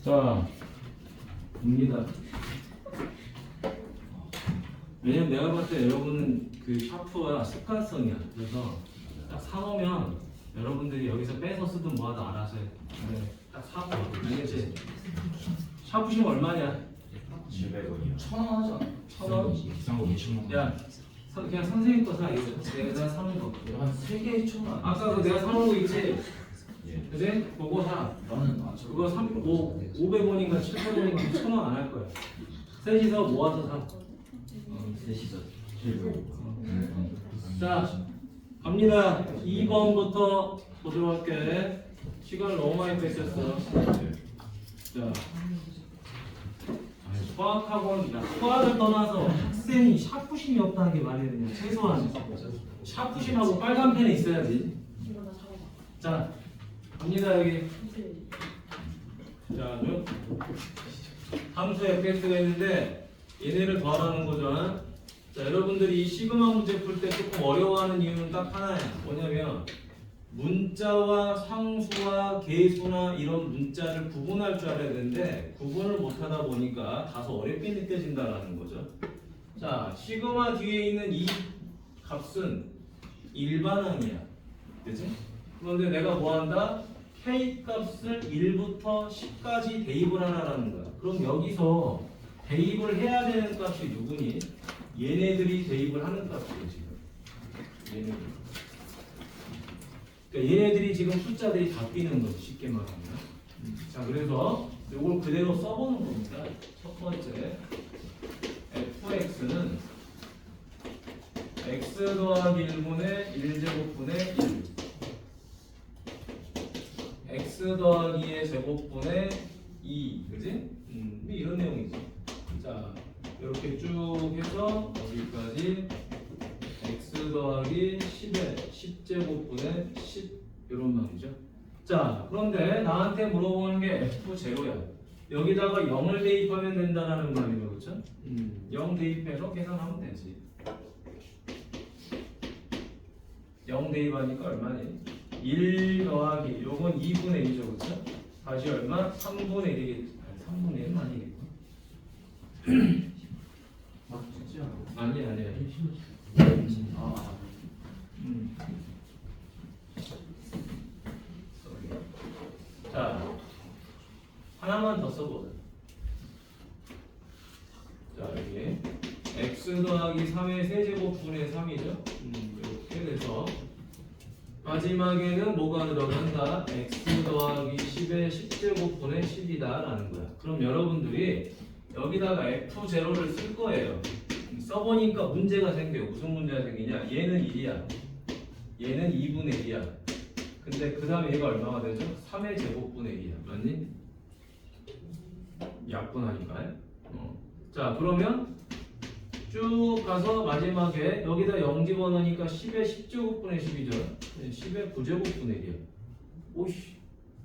자, 봅니다. 왜냐면 내가 봤을 때 여러분은 그 샤프가 습관성이야. 그래서 딱 사놓으면 여러분들이 여기서 빼서 쓰든 뭐하든 알아서 해. 네, 딱 사고 알겠지? 샤프 시면 얼마냐? 700원이요. 1,000원 하지 않아? 1,000원? 비싼 거 2,000원. 야, 그냥 선생님 거 사. 이거 내가 사는 거. 한 3개에 1,000원. 아까 그 내가 사놓은 거 있지? 예. 그지? 그거 사. 나는 안 쳐. 그거 500원인가 700원인가 1,000원 안 할 거야. 셋이서 모아서 사. 셋이서. 자, 갑니다. 2번부터 보도록 할게. 시간을 너무 많이 뺐었어. 자, 수학학원, 수학을 떠나서 학생이 샤프심이 없다는 게 말이 되냐. 최소한 샤프심하고 빨간 펜이 있어야지. 자, 갑니다 여기. 자, 함수 fx가 있는데 얘네를 더하라는 거죠. 자, 여러분들이 이 시그마 문제 풀 때 조금 어려워하는 이유는 딱 하나야. 뭐냐면 문자와 상수와 계수나 이런 문자를 구분할 줄 알아야 되는데 구분을 못하다 보니까 다소 어렵게 느껴진다라는 거죠. 자, 시그마 뒤에 있는 이 값은 일반항이야. 그치? 그런데 내가 뭐 한다? K 값을 1부터 10까지 대입을 하라는 거야. 그럼 여기서 대입을 해야 되는 값이 누구니? 얘네들이 대입을 하는 값이에요, 지금. 얘네들. 그러니까 얘네들이 지금 숫자들이 다 뛰는 거지, 쉽게 말하면. 자, 그래서 이걸 그대로 써보는 겁니다. 첫 번째, fx는 x 더하기 1분의 1제곱분의 1 x 더하기의 제곱분의 2, 그지? 이런 내용이지. 자, 이렇게 쭉 해서 여기까지 x 더하기 10의 10제곱분의 10 이런 말이죠. 자, 그런데 나한테 물어보는 게 f0야. 여기다가 0을 대입하면 된다는 말이죠, 그렇죠? 0 대입해서 계산하면 되지. 0 대입하니까 얼마니? 1 더하기 요건 2분의 1이죠, 그렇죠? 다시 얼마? 3분의 1이겠지. 3분의 1은 아니겠고. 맞지 않아? 아니야. 아, 자, 하나만 더 써보자. 자, 여기 x 더하기 3의 세제곱분의 3이죠. 이렇게 돼서 마지막에는 뭐가 들어간다? x 더하기 10의 10제곱분의 10이다 라는 거야. 그럼 여러분들이 여기다가 f0를 쓸 거예요. 써보니까 문제가 생겨요. 무슨 문제가 생기냐? 얘는 1이야. 얘는 2분의 1이야. 근데 그 다음에 얘가 얼마가 되죠? 3의 제곱분의 1이야. 맞니? 약분하니까. 자, 그러면 쭉 가서 마지막에 여기다 0 집어넣으니까 10의 10제곱분의 10이죠. 10의 9제곱분의 1이야. 오씨,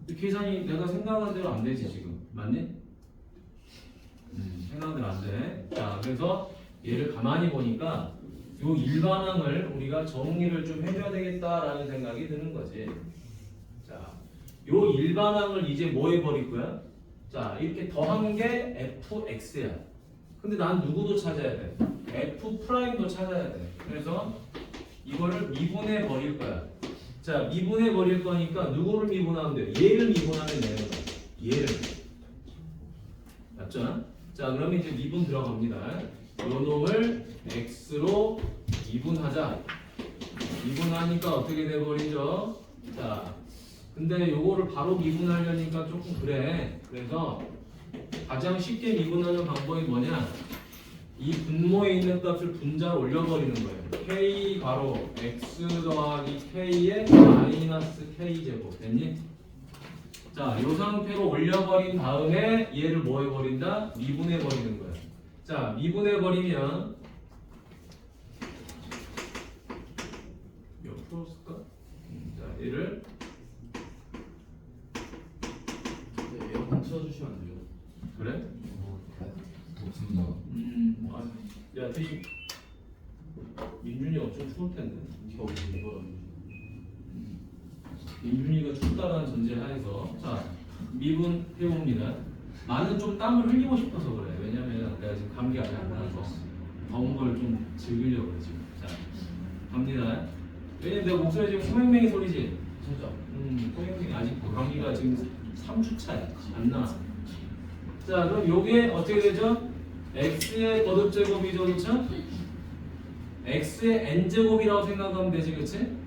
이 계산이 내가 생각한 대로 안 되지 지금. 맞니? 생각대로 안 돼. 자, 그래서 얘를 가만히 보니까 요 일반항을 우리가 정리를 좀 해줘야 되겠다라는 생각이 드는 거지. 자, 요 일반항을 이제 뭐 해버릴 거야? 자, 이렇게 더한 게 fx야. 근데 난 누구도 찾아야 돼? f 프라임도 찾아야 돼. 그래서 이거를 미분해 버릴 거야. 자, 미분해 버릴 거니까 누구를 미분하면 돼? 얘를 미분하면 되는 거야. 얘를. 맞죠? 자, 그러면 이제 미분 들어갑니다. 요 놈을 x로 미분하자. 미분하니까 어떻게 돼버리죠? 자, 근데 요거를 바로 미분하려니까 조금 그래. 그래서 가장 쉽게 미분하는 방법이 뭐냐? 이 분모에 있는 값을 분자로 올려버리는 거예요. k 괄호 x 더하기 k의 마이너스 k 제곱 됐니? 자, 이 상태로 올려버린 다음에 얘를 뭐 해버린다? 미분해버리는 거야. 자, 미분해버리면 옆으로 쓸까? 자, 얘를 에어컨 틀어주시면 안 돼요? 그래? 없습니다. 야, 대신 민준이 엄청 추울 텐데. 겨우 이거는. 민준이가 춥다라는 전제 하에서 자, 미분 해봅니다. 나는 좀 땀을 흘리고 싶어서 그래. 왜냐면 내가 지금 감기 아직 안 나서 더운 걸 좀 즐기려고 그래 지금. 자, 갑니다. 왜냐면 내가 목소리 지금 소맹맹이 소리지. 진짜. 소맹맹이 아직도 감기가 지금 3주차야. 안 나. 자, 그럼 요게 어떻게 되죠? x의 거듭제곱이죠, 그렇죠? x의 n제곱이라고 생각하면 되지, 그렇지?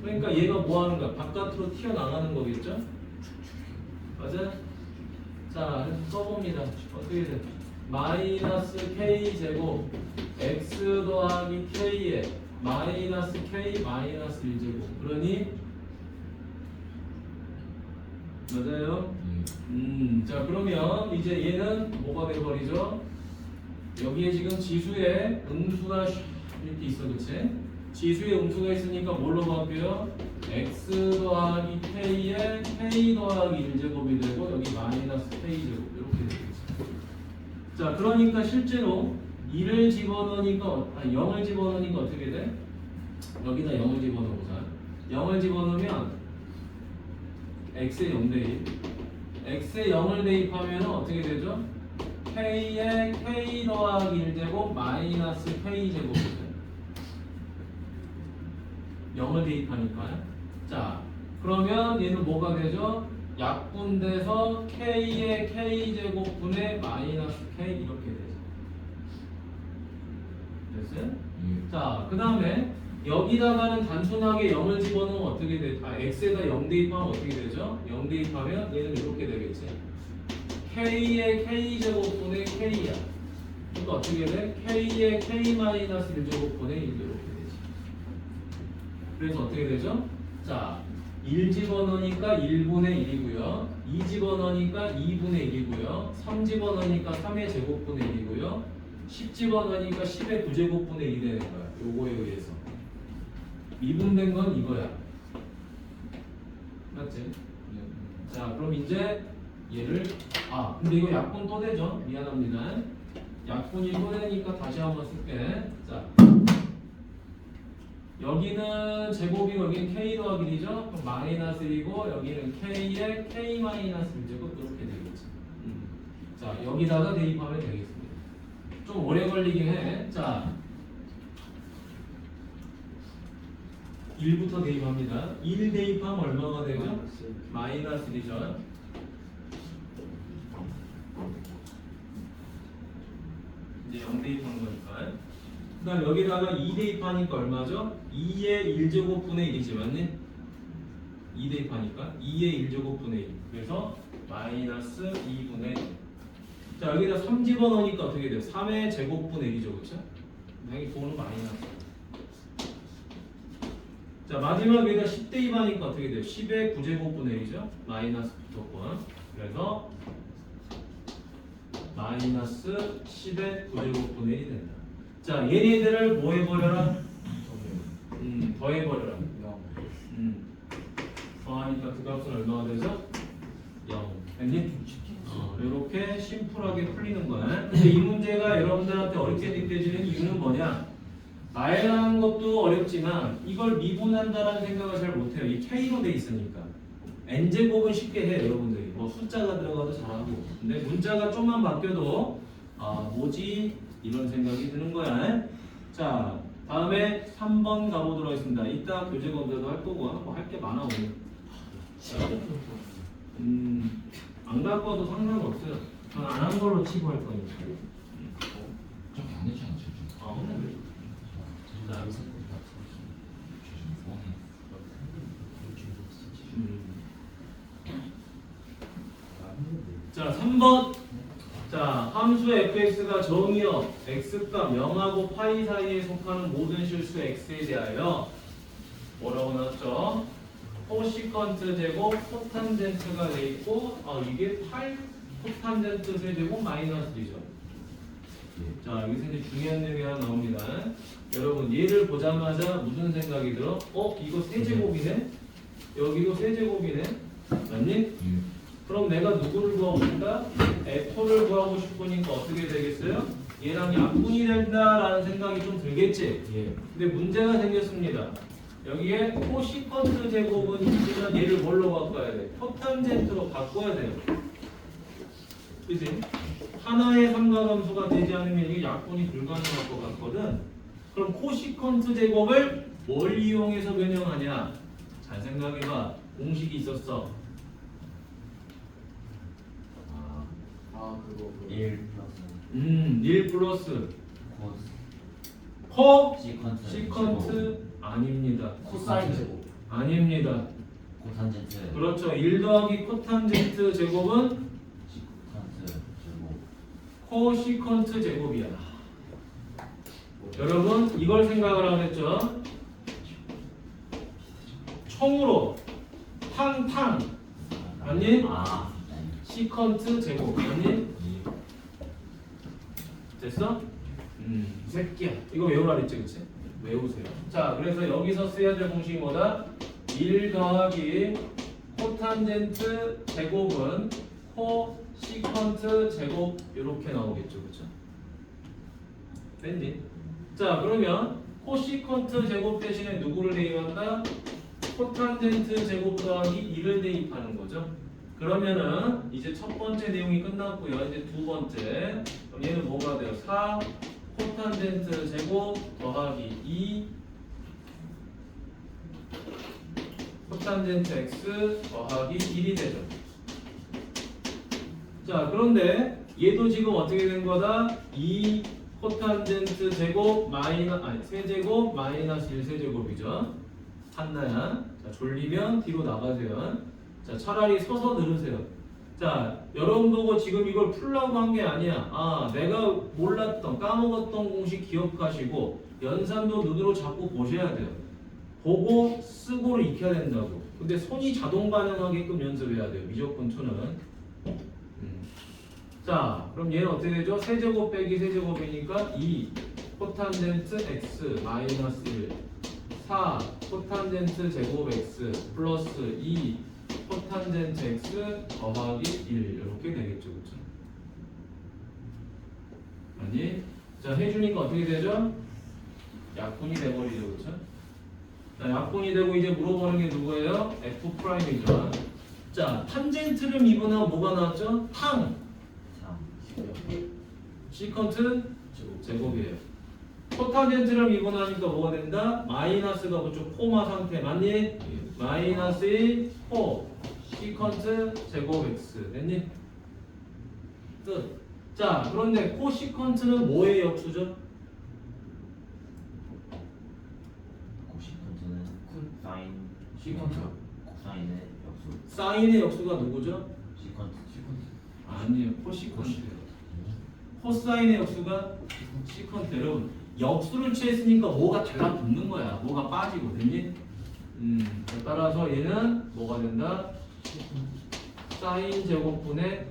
그러니까 얘가 뭐 하는 거야? 바깥으로 튀어나가는 거겠죠? 맞아? 자, 그래서 써봅니다. 어떻게 돼? 마이너스 k제곱 x 더하기 k에 마이너스 k 마이너스 1제곱. 그러니 맞아요? 자, 그러면 이제 얘는 뭐가 돼버리죠? 여기에 지금 지수에 음수가 이렇게 있어, 그치? 지수에 음수가 있으니까 뭘로 바뀌어요? x 더하기 k에 k 더하기 1제곱이 되고 여기 마이너스 k제곱 이렇게 되겠지. 자, 그러니까 실제로 2를 집어넣으니까 0을 집어넣으니까 어떻게 돼? 여기다 0을 집어넣어보자. 0을 집어넣으면 x에 0 대입. x에 0을 대입하면 어떻게 되죠? k에 k 더하기 1제곱 마이너스 k제곱이 돼요. 0을 대입하니까요. 자, 그러면 얘는 뭐가 되죠? 약분돼서 k의 k제곱분의 마이너스 k 이렇게 되죠. 됐어요? 자, 그 다음에 여기다가는 단순하게 0을 집어넣으면 어떻게 돼? x에다 0 대입하면 어떻게 되죠? 0 대입하면 얘는 이렇게 되겠지. k의 k제곱분의 k야. 그러니까 어떻게 돼? k의 k 마이너스 1제곱분의 1 이렇게 되지. 그래서 어떻게 되죠? 자, 1 집어넣으니까 1분의 1이고요. 2 집어넣으니까 2분의 1이고요. 3 집어넣으니까 3의 제곱분의 1이고요. 10 집어넣으니까 10의 9제곱분의 1이 되는 거야. 요거에 의해서. 미분된 건 이거야. 맞지? 자, 그럼 이제 얘를 근데 이거 약분 또 되죠? 미안합니다. 약분이 또 되니까 다시 한번 쓸게. 자, 여기는 제곱이고 여기는 k 더하기 1이죠? 그럼 마이너스 1이고 여기는 k에 k 마이너스 1제곱 이렇게 되겠지. 자, 여기다가 대입하면 되겠습니다. 좀 오래 걸리긴 해. 자, 1부터 대입합니다. 1 대입하면 얼마가 되죠? 마이너스 1이죠. 이제 0 대입한 거니까. 그 다음 여기다가 2 대입하니까 얼마죠? 2의 1제곱분의 1이지, 맞니? 2 대입하니까 2의 1제곱분의 1. 그래서 마이너스 2분의 1. 자, 여기다 3 집어넣으니까 어떻게 돼요? 3의 제곱분의 1이죠, 그쵸? 여기 보는 마이너스. 자, 마지막에다 10 대입하니까 어떻게 돼요? 10의 9제곱분의 1이죠? 마이너스 붙었고. 그래서 마이너스 10의 9제곱분의 1이 된다. 자, 얘네들을 뭐 해버려라? 더해버려라. 더하니까 그 값은 얼마가 되죠? 0. 됐니? 이렇게 심플하게 풀리는 거야. 근데 이 문제가 여러분들한테 어렵게 느껴지는 이유는 뭐냐? 말하는 것도 어렵지만 이걸 미분한다라는 생각을 잘 못해요. 이 K로 돼 있으니까. N제곱은 쉽게 해, 여러분들이. 뭐 숫자가 들어가도 잘하고. 근데 문자가 좀만 바뀌어도 뭐지? 이런 생각이 드는 거야. 자, 다음에 3번 가보도록 하겠습니다. 이따 교재 검사도 할 거고 뭐 할 게 많아 오늘. 안 갖고 와도 상관없어요. 전 안 한 걸로 치고 할 거니까. 저렇게 안 되지 않죠? 자, 자, 3번. 자, 함수 fx가 정의역 x값 0하고 파이 사이에 속하는 모든 실수 x에 대하여 뭐라고 나왔죠? 코시컨트 제곱 코탄젠트가 돼 있고 이게 8 코탄젠트 세제곱 마이너스 D죠. 자, 여기서 이제 중요한 내용이 하나 나옵니다. 여러분 얘를 보자마자 무슨 생각이 들어? 이거 세제곱이네? 여기도 세제곱이네? 맞니? 그럼 내가 누구를 구하고 싶다? F를 구하고 싶으니까 어떻게 되겠어요? 얘랑 약분이 된다라는 생각이 좀 들겠지? 근데 문제가 생겼습니다. 여기에 코시컨트 제곱은 있지만 얘를 뭘로 바꿔야 돼? 코탄젠트로 바꿔야 돼요. 그지? 하나의 삼각함수가 되지 않으면 이게 약분이 불가능할 것 같거든. 그럼 코시컨트 제곱을 뭘 이용해서 변형하냐? 잘 생각해봐. 공식이 있었어. 그거 1 플러스 1 플러스 코스 커 시컨트 시컨트 아닙니다. 코사인 제곱. 아닙니다. 코탄젠트 그렇죠. 1 더하기 코탄젠트 제곱은 시컨트 제곱 코시컨트 제곱이야. 여러분 이걸 생각을 하겠죠. 총으로 탕탕 아니 시컨트 제곱 아니 됐어? 새끼야. 이거 외우라 그랬지, 그치? 외우세요. 자, 그래서 여기서 써야 될 공식이 뭐다? 1 더하기 코탄젠트 제곱은 코 시컨트 제곱 이렇게 나오겠죠, 그쵸? 됐니? 자, 그러면 코 시컨트 제곱 대신에 누구를 대입한다? 코탄젠트 제곱 더하기 2를 대입하는 거죠. 그러면은 이제 첫 번째 내용이 끝났고요. 이제 두 번째. 그럼 얘는 뭐가 돼요? 4 코탄젠트 제곱 더하기 2 코탄젠트 x 더하기 1이 되죠. 자, 그런데 얘도 지금 어떻게 된 거다? 2 코탄젠트 제곱 세제곱 마이너스 1 세제곱이죠. 한나야. 자, 졸리면 뒤로 나가세요. 자, 차라리 서서 들으세요. 자, 여러분 보고 지금 이걸 풀라고 한 게 아니야. 내가 몰랐던, 까먹었던 공식 기억하시고 연산도 눈으로 자꾸 보셔야 돼요. 보고 쓰고를 익혀야 된다고. 근데 손이 자동 반응하게끔 연습해야 돼요. 미적분 2는. 자, 그럼 얘는 어떻게 되죠? 세제곱 빼기 세제곱이니까 2 코탄젠트 x 마이너스 1 4 코탄젠트 제곱 x 플러스 2 코탄젠트 x 더하기 1 이렇게 되겠죠, 그렇죠? 아니, 자 해주니까 어떻게 되죠? 약분이 돼버리죠, 그렇죠? 자, 약분이 되고 이제 물어보는 게 누구예요? f 프라임이죠. 자, 탄젠트를 미분하면 뭐가 나왔죠? 탕 시컨트 제곱이에요. 코탄젠트를 미분하니까 뭐가 된다? 마이너스가 그쪽 코마 상태 맞니? 마이너스 1 코 시컨트 제곱 x 됐니? 끝. 자, 그런데 코 시컨트는 뭐의 역수죠? 코시컨트는 사인 시컨트. 코사인의 역수 사인의 역수가 누구죠? 시컨트 아니에요. 코시컨트예요. 코사인의 역수가 시컨트. 여러분 역수를 취했으니까 뭐가 달라붙는 거야. 뭐가 빠지고 됐니? 따라서 얘는 뭐가 된다? 사인 제곱분의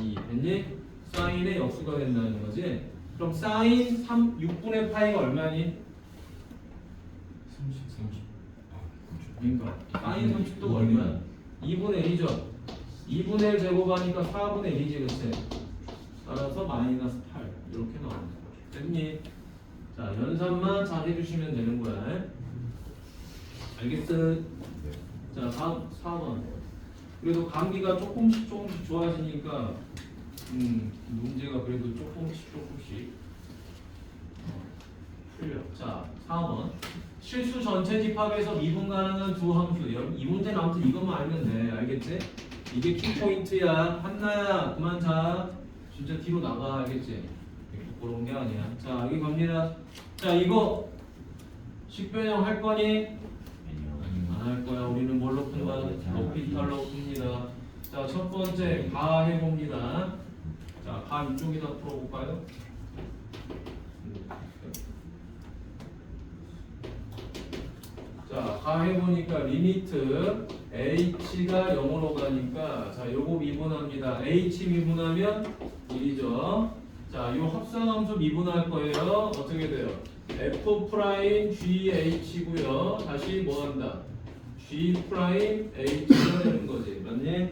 2 됐니? 사인의 역수가 된다는 거지. 그럼 사인 6분의 파이가 얼마니? 30. 그러니까 사인 30도가 얼마야? 2분의 1이죠. 2분의 1 제곱하니까 4분의 1이지, 그치? 따라서 마이너스 8 이렇게 나오는 거야. 됐니? 자, 연산만 잘 해주시면 되는 거야. 알겠어? 자, 다음 4번. 그래도 감기가 조금씩 좋아지니까 문제가 그래도 조금씩 풀려. 자, 4번. 실수 전체 집합에서 미분 가능한 두 함수. 이 문제는 아무튼 이것만 알면 돼. 알겠지? 이게 키포인트야. 한나야, 그만 자. 진짜 뒤로 나가. 알겠지? 그런 게 아니야. 자, 여기 갑니다. 자, 이거 식변형 할 거니? 안 할 거야. 우리는 뭘로 푼다? 로피탈로 풉니다. 자, 첫 번째 가 해봅니다. 자, 가 이쪽에다 풀어볼까요? 자, 가 해보니까 리미트 h가 0으로 가니까 자, 요거 미분합니다. h 미분하면 1이죠. 자, 요 합성함수 미분할 거예요. 어떻게 돼요? f 프라임gh고요. 다시 뭐 한다? g 프라임 h가 되는 거지. 맞니?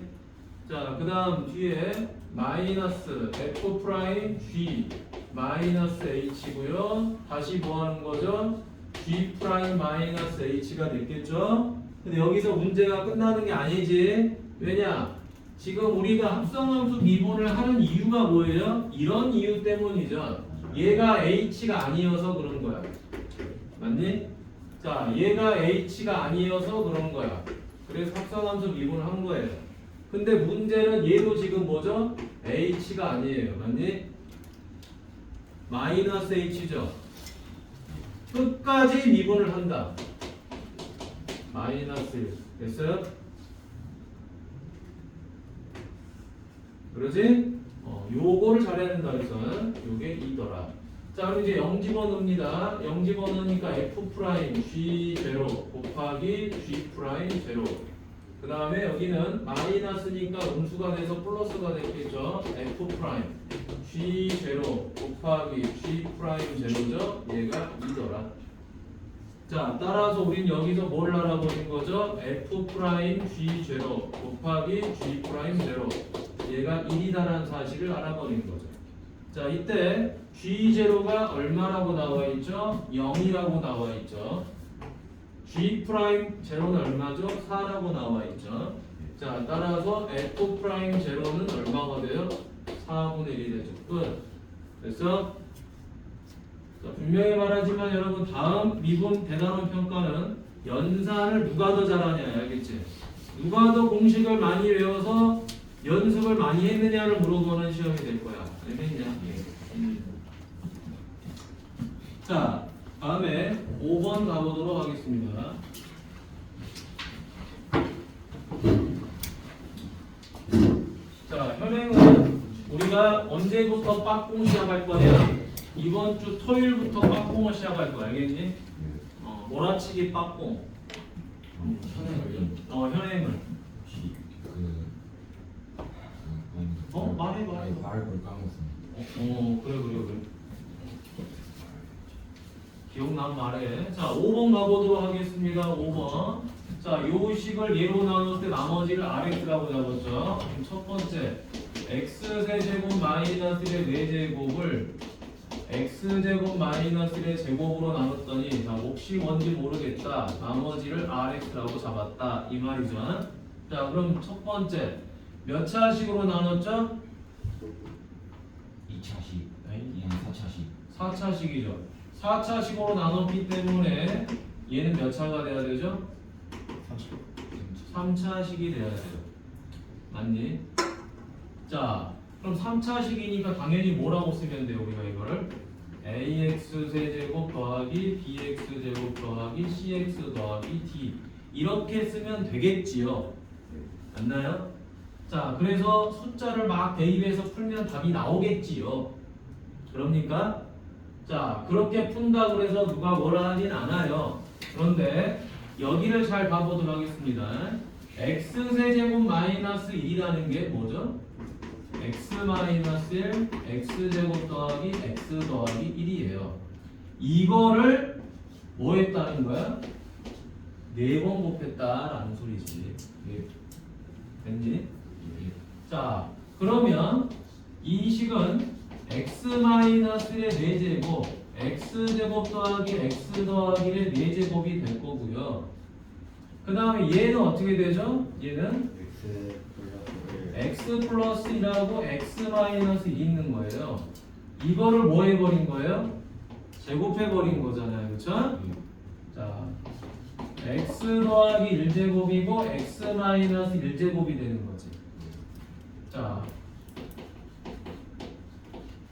자, 그 다음 뒤에 마이너스 f 프라임 g 마이너스 h고요. 다시 뭐 하는 거죠? g 프라임 마이너스 h가 됐겠죠? 근데 여기서 문제가 끝나는 게 아니지. 왜냐? 지금 우리가 합성함수 미분을 하는 이유가 뭐예요? 이런 이유 때문이죠. 얘가 h가 아니어서 그런 거야. 맞니? 자, 얘가 h가 아니어서 그런 거야. 그래서 합성함수 미분을 한 거예요. 근데 문제는 얘도 지금 뭐죠? h가 아니에요. 맞니? 마이너스 h죠. 끝까지 미분을 한다. 마이너스 1. 됐어요? 그러지? 요거를 잘해야 된다 그래서 요게 2더라. 자, 그럼 이제 0집어넣습니다. 0집어넣으니까 f 프라임 g 제로 곱하기 g 프라임 제로. 그 다음에 여기는 마이너스니까 음수가 돼서 플러스가 됐겠죠. f 프라임 g 제로 곱하기 g 프라임 제로죠. 얘가 2더라. 자, 따라서 우린 여기서 뭘 알아버린 거죠? f 프라임 g 제로 곱하기 g 프라임 제로. 얘가 1이다라는 사실을 알아버린 거죠. 자, 이때 G0가 얼마라고 나와 있죠? 0이라고 나와 있죠. G 프라임 제로는 얼마죠? 4라고 나와 있죠. 자, 따라서 F 프라임 제로는 얼마가 돼요? 4분의 1이 되죠. 끝. 됐어? 자, 분명히 말하지만 여러분 다음 미분 대단원 평가는 연산을 누가 더 잘하냐 알겠지? 누가 더 공식을 많이 외워서 연습을 많이 했느냐를 물어보는 시험이 될 거야. 알겠냐? 자, 다음에 5번 가보도록 하겠습니다. 자, 현행은 우리가 언제부터 빡공 시작할 거냐? 이번 주 토요일부터 빡공을 시작할 거야. 알겠니? 몰아치기 빡공. 현행을. 말해. 말을 까먹었습니다. 그래. 기억나면 말해. 자, 5번 가보도록 하겠습니다. 5번. 자, 요 식을 예로 나눌 때 나머지를 rx라고 잡았죠. 그럼 첫 번째, x 세제곱 마이너스 1의 4제곱을 x제곱 마이너스 1의 제곱으로 나눴더니 자, 몫이 뭔지 모르겠다. 나머지를 rx라고 잡았다. 이 말이죠. 자, 그럼 첫 번째, 몇 차식으로 나눴죠? 2차식, 얘는 4차식. 4차식이죠. 4차식으로 나눴기 때문에 얘는 몇 차가 돼야 되죠? 3차식이 돼야 돼요. 맞니? 자, 그럼 3차식이니까 당연히 뭐라고 쓰면 돼요? 우리가 이거를 ax 세제곱 더하기 bx 제곱 더하기 cx 더하기 d 이렇게 쓰면 되겠지요. 맞나요? 자, 그래서 숫자를 막 대입해서 풀면 답이 나오겠지요. 그럽니까? 자, 그렇게 푼다고 해서 누가 뭐라 하진 않아요. 그런데 여기를 잘 봐보도록 하겠습니다. x세제곱 마이너스 1이라는 게 뭐죠? x 마이너스 1, x제곱 더하기 x 더하기 1이에요. 이거를 뭐 했다는 거야? 4번 곱했다라는 소리지. 됐니? 자, 그러면 이 식은 x-1의 4제곱 x제곱 더하기 x 더하기 1의 4제곱이 될 거고요. 그 다음에 얘는 어떻게 되죠? 얘는 x 플러스 1하고 x-1 있는 거예요. 이거를 뭐 해버린 거예요? 제곱해버린 거잖아요. 그쵸? 자, x 더하기 1제곱이고 x-1제곱이 되는 거지. 자,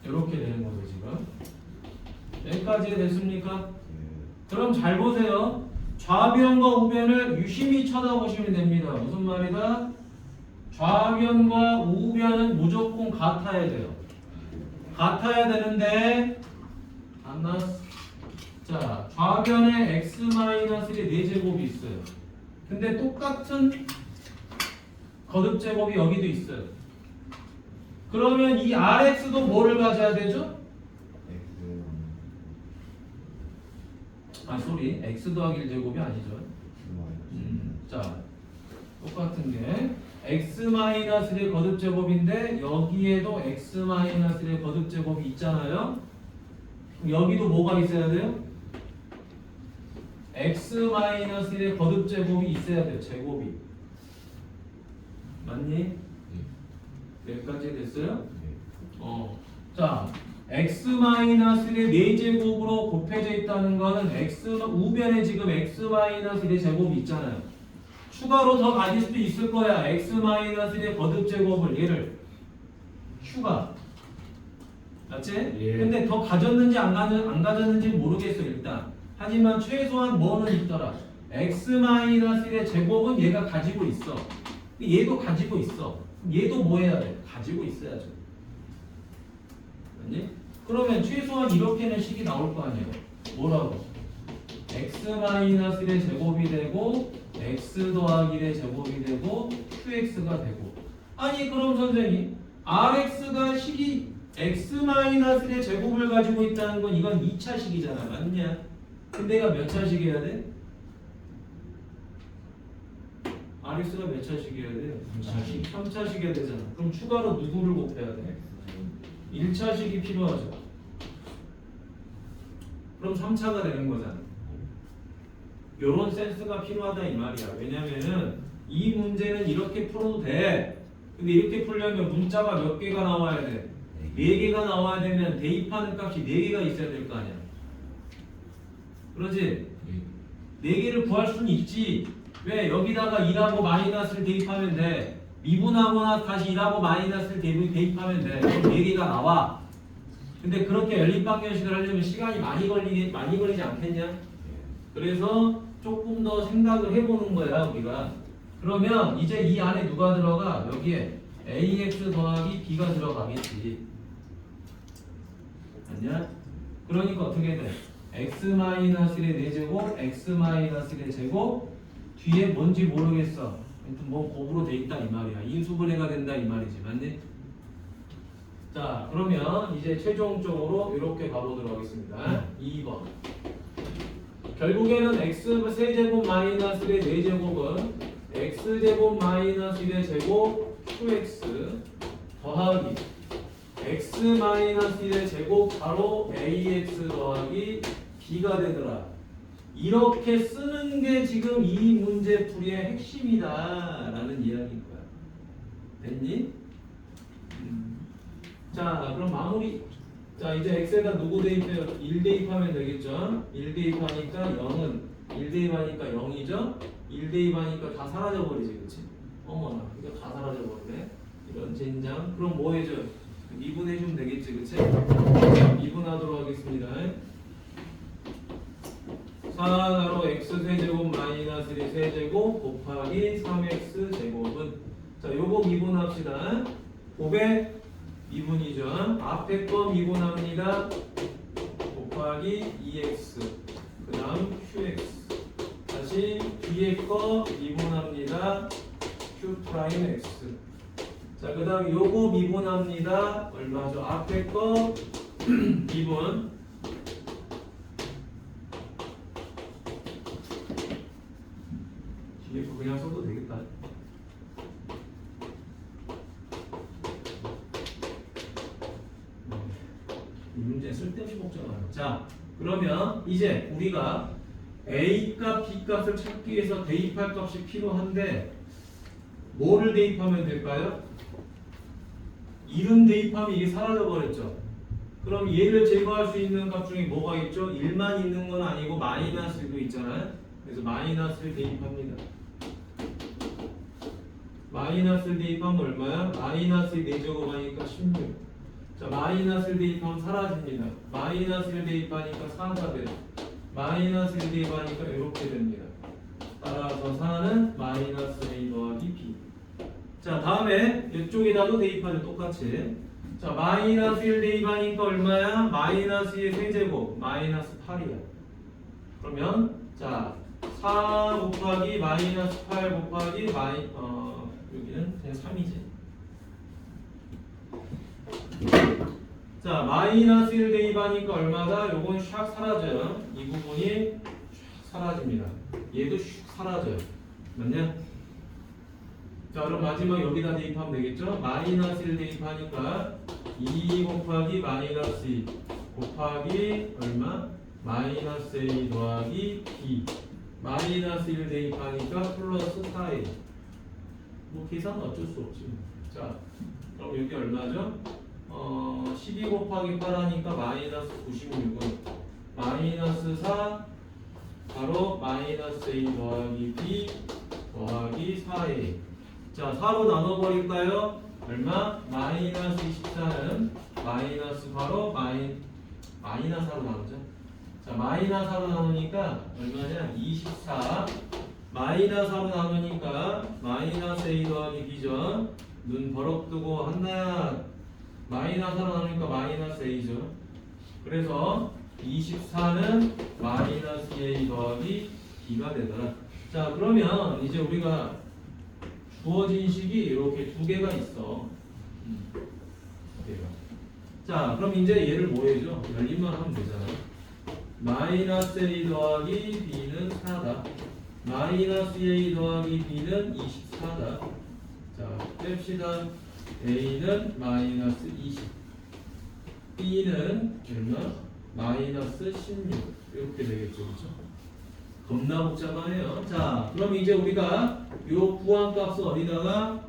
이렇게 되는 거죠 지금. 여기까지 됐습니까? 그럼 잘 보세요. 좌변과 우변을 유심히 쳐다보시면 됩니다. 무슨 말이다? 좌변과 우변은 무조건 같아야 돼요. 같아야 되는데 안 나왔어. 자, 좌변에 x-1의 4제곱이 있어요. 근데 똑같은 거듭제곱이 여기도 있어요. 그러면 이 rx도 뭐를 가져야 되죠? x 더하기 1제곱이 아니죠. 자, 똑같은 게 x-1의 거듭제곱인데 여기에도 x-1의 거듭제곱이 있잖아요. 그럼 여기도 뭐가 있어야 돼요? x-1의 거듭제곱이 있어야 돼요. 제곱이. 맞니? 여기까지 됐어요? 네. 자, x-의 4제곱으로 곱해져 있다는 거는 x 우변에 지금 x-1의 제곱이 있잖아요. 추가로 더 가질 수도 있을 거야. x-의 거듭 제곱을 얘를 추가. 맞지? 예. 근데 더 가졌는지 안 가졌는지 모르겠어 일단. 하지만 최소한 뭐는 있더라. x-의 제곱은 얘가 가지고 있어. 얘도 가지고 있어. 얘도 뭐 해야 돼? 가지고 있어야죠. 맞니? 그러면 최소한 이렇게는 식이 나올 거 아니에요. 뭐라고? x-1의 제곱이 되고 x 더하기 1의 제곱이 되고 qx가 되고. 아니 그럼 선생님 rx가 식이 x-1의 제곱을 가지고 있다는 건 이건 2차 식이잖아. 맞냐? 근데 얘가 몇 차식 해야 돼? rx가 몇 차식 해야 돼? 3차식. 3차식 해야 되잖아. 그럼 추가로 누구를 곱해야 돼? 1차식이 필요하죠. 그럼 3차가 되는 거잖아. 요런 센스가 필요하다 이 말이야. 왜냐면은 이 문제는 이렇게 풀어도 돼. 근데 이렇게 풀려면 문자가 몇 개가 나와야 돼? 4개가 나와야 되면 대입하는 값이 4개가 있어야 될 거 아니야. 그러지? 4개를 구할 수는 있지. 왜? 여기다가 2하고 마이너스를 대입하면 돼. 미분하거나 다시 1하고 마이너스를 대입하면 돼. 그럼 4개가 나와. 근데 그렇게 연립방정식을 하려면 시간이 많이 걸리지 않겠냐? 그래서 조금 더 생각을 해보는 거야 우리가. 그러면 이제 이 안에 누가 들어가? 여기에 ax 더하기 b가 들어가겠지. 아니야? 그러니까 어떻게 돼? x-1의 4제곱, x-1의 제곱 뒤에 뭔지 모르겠어. 아무튼 뭐 곱으로 돼 있다 이 말이야. 인수분해가 된다 이 말이지. 맞니? 자 그러면 이제 최종적으로 이렇게 가보도록 하겠습니다. 2번. 결국에는 x 세제곱 마이너스 1의 4제곱은 x제곱 마이너스 1의 제곱 qx 더하기 x 마이너스 1의 제곱 바로 ax 더하기 b가 되더라. 이렇게 쓰는 게 지금 이 문제풀이의 핵심이다 라는 이야기인 거야. 됐니? 자 그럼 마무리. 자 이제 x에다 누구 대입해요? 1 대입하면 되겠죠. 1 대입하니까 0은 1 대입하니까 0이죠. 1 대입하니까 다 사라져버리지. 그치? 어머나 이거 다 사라져버리네. 이런 젠장. 그럼 뭐 해줘? 미분해주면 되겠지. 그치? 미분하도록 하겠습니다. 4하나로 x세제곱 마이너스 1 세제곱 곱하기 3x 제곱은 자 요거 미분합시다. 곱에 미분이죠. 앞에 거 미분합니다. 곱하기 2x 그 다음 qx 다시 뒤에 거 미분합니다. q 프라임 x 자 그 다음 요거 미분합니다. 얼마죠? 앞에 거 미분 뒤에 거 그냥 써도 되겠다. 이 문제 쓸데없이 복잡하네. 자, 그러면 이제 우리가 A 값, B 값을 찾기 위해서 대입할 값이 필요한데 뭐를 대입하면 될까요? 1은 대입하면 이게 사라져 버렸죠. 그럼 얘를 제거할 수 있는 값 중에 뭐가 있죠? 1만 있는 건 아니고 마이너스도 있잖아요. 그래서 마이너스를 대입합니다. 마이너스를 대입하면 얼마야? 마이너스의 4제곱 하니까 16. 자, 마이너스를 대입하면 사라집니다. 마이너스를 대입하니까 4가 돼요. 마이너스를 대입하니까 이렇게 됩니다. 따라서 4는 마이너스 A 더하기 B. 자, 다음에 이쪽에다도 대입하죠. 똑같이. 자, 마이너스 1 대입하니까 얼마야? 마이너스의 세제곱. 마이너스 8이야. 그러면 자, 4 곱하기 마이너스 8 곱하기 여기는 그냥 3이지. 자, 마이너스 1 대입하니까 얼마다? 요건 샥 사라져요. 이 부분이 샥 사라집니다. 얘도 슉 사라져요. 맞냐? 자, 그럼 마지막 여기다 대입하면 되겠죠? 마이너스 1 대입하니까 2 곱하기 마이너스 2 곱하기 얼마? 마이너스 A 더하기 B. 마이너스 1 대입하니까 플러스 4A. 뭐 계산은 어쩔 수 없지. 자, 그럼 이게 얼마죠? 12 곱하기 8하니까 마이너스 96은 마이너스 4 바로 마이너스 A 더하기 B 더하기 4A. 자, 4로 나눠버릴까요? 얼마? 마이너스 24는 마이너스 바로 마이너스로 나누죠. 자, 마이너스로 나누니까 얼마냐? 24 마이너스로 나누니까 마이너스 A 더하기 B죠. 눈 버럭 뜨고 한나 마이너스로 나누니까 마이너스 A죠. 그래서 24는 마이너스 A 더하기 B가 되더라. 자, 그러면 이제 우리가 주어진 식이 이렇게 두 개가 있어. 자, 그럼 이제 얘를 뭐 해줘? 열림만 하면 되잖아. 마이너스 A 더하기 B는 4다. 마이너스 A 더하기 B는 24다. 자, 뺍시다. A는 마이너스 20, B는 얼마? 마이너스 16 이렇게 되겠죠, 그렇죠? 겁나 복잡하네요. 자, 그럼 이제 우리가 요 구한값을 어디다가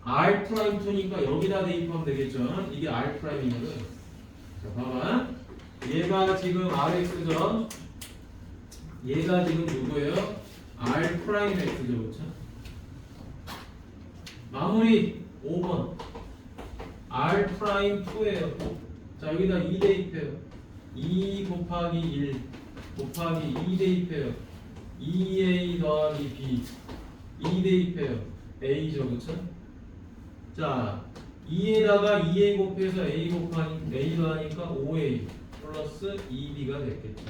R'2니까 여기다 대입하면 되겠죠. 이게 R'이거든. 자, 봐봐. 얘가 지금 RX죠. 얘가 지금 누구예요? R'X죠, 그렇죠? 마무리 5번 R'2예요. 자, 여기다 2 대입해요. 2 곱하기 1 곱하기 2 대입해요. 2A 더하기 B 2 대입해요. A죠, 그쵸? 자, 2에다가 2A 곱해서 A 곱하니 A 더하니까 5A 플러스 2B가 됐겠죠.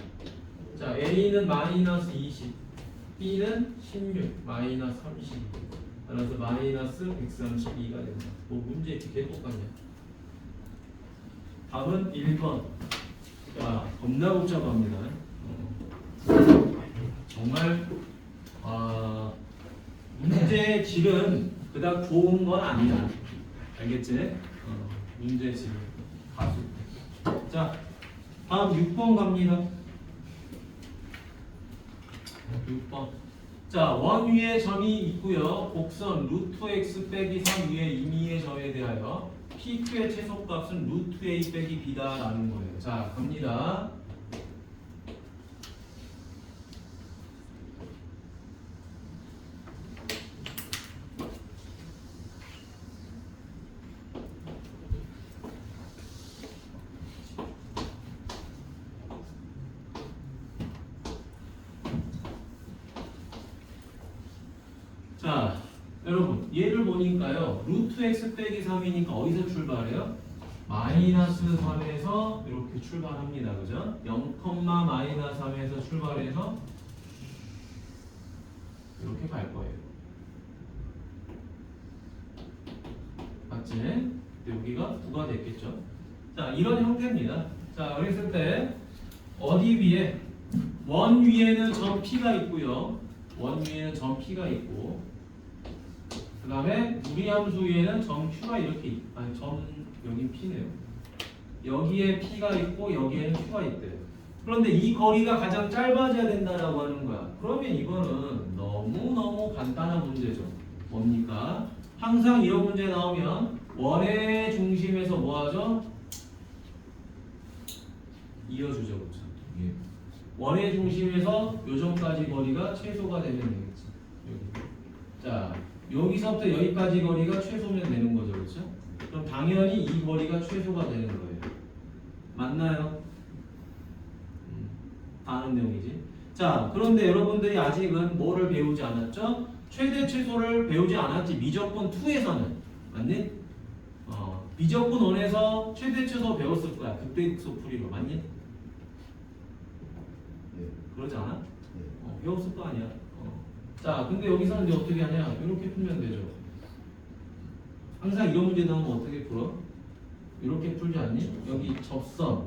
자, A는 마이너스 20 B는 16 마이너스 32 따라서 마이너스 132가 된다. 뭐 문제 이렇게 개똑같냐? 답은 1번. 자, 겁나 복잡합니다. 정말 문제의 질은 그닥 좋은 건 아니다. 알겠지? 문제의 질은 가수. 자, 다음 6번 갑니다. 6번. 자, 원 위에 점이 있고요. 곡선 루트 x 빼기 3 위에 임의의 점에 대하여 PQ의 최소값은 루트 A 빼기 B다라는 거예요. 자, 갑니다. 자, 여러분 얘를 보니까요. 루트 x 빼기 3이니까 어디서 출발해요? 마이너스 3에서 이렇게 출발합니다. 그죠? 0, 마이너스 3에서 출발해서 이렇게 갈 거예요. 맞지? 여기가 9가 됐겠죠? 자, 이런 형태입니다. 자, 그랬을 때 어디 위에? 원 위에는 점 P가 있고요. 원 위에는 점 P가 있고 그 다음에 무리함수 위에는 점 Q가 이렇게 점 여긴 P네요. 여기에 P가 있고 여기에는 Q가 있대요. 그런데 이 거리가 가장 짧아져야 된다라고 하는 거야. 그러면 이거는 너무너무 간단한 문제죠. 뭡니까? 항상 이런 문제 나오면 원의 중심에서 뭐 하죠? 이어주죠. 그렇죠? 예. 원의 중심에서 요점까지 거리가 최소가 되면 되겠지. 여기. 자, 여기서부터 여기까지 거리가 최소면 되는 거죠. 그렇죠? 그럼 당연히 이 거리가 최소가 되는 거예요. 맞나요? 다 아는 내용이지. 자, 그런데 여러분들이 아직은 뭐를 배우지 않았죠? 최대 최소를 배우지 않았지. 미적분 2에서는. 맞니? 미적분 1에서 최대 최소 배웠을 거야. 극대극소 풀이로. 맞니? 예. 그러지 않아? 예. 배웠을 거 아니야. 자, 근데 여기서는 이제 어떻게 하냐? 이렇게 풀면 되죠. 항상 이런 문제 나오면 어떻게 풀어? 이렇게 풀지 않니? 여기 접선을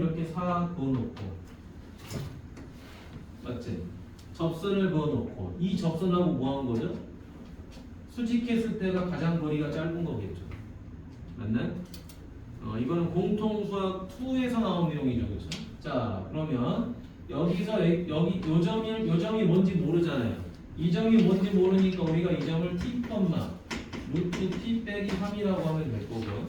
이렇게 싹 그어놓고, 맞지? 접선을 그어놓고 이 접선하고 뭐 한 거죠? 수직했을 때가 가장 거리가 짧은 거겠죠. 맞나요? 이거는 공통수학 2에서 나온 내용이죠, 그렇죠? 자, 그러면 여기서 여기 요 점이 뭔지 모르잖아요. 이 점이 뭔지 모르니까 우리가 이 점을 T, 루트 t 빼기 3이라고 하면 될 거고요.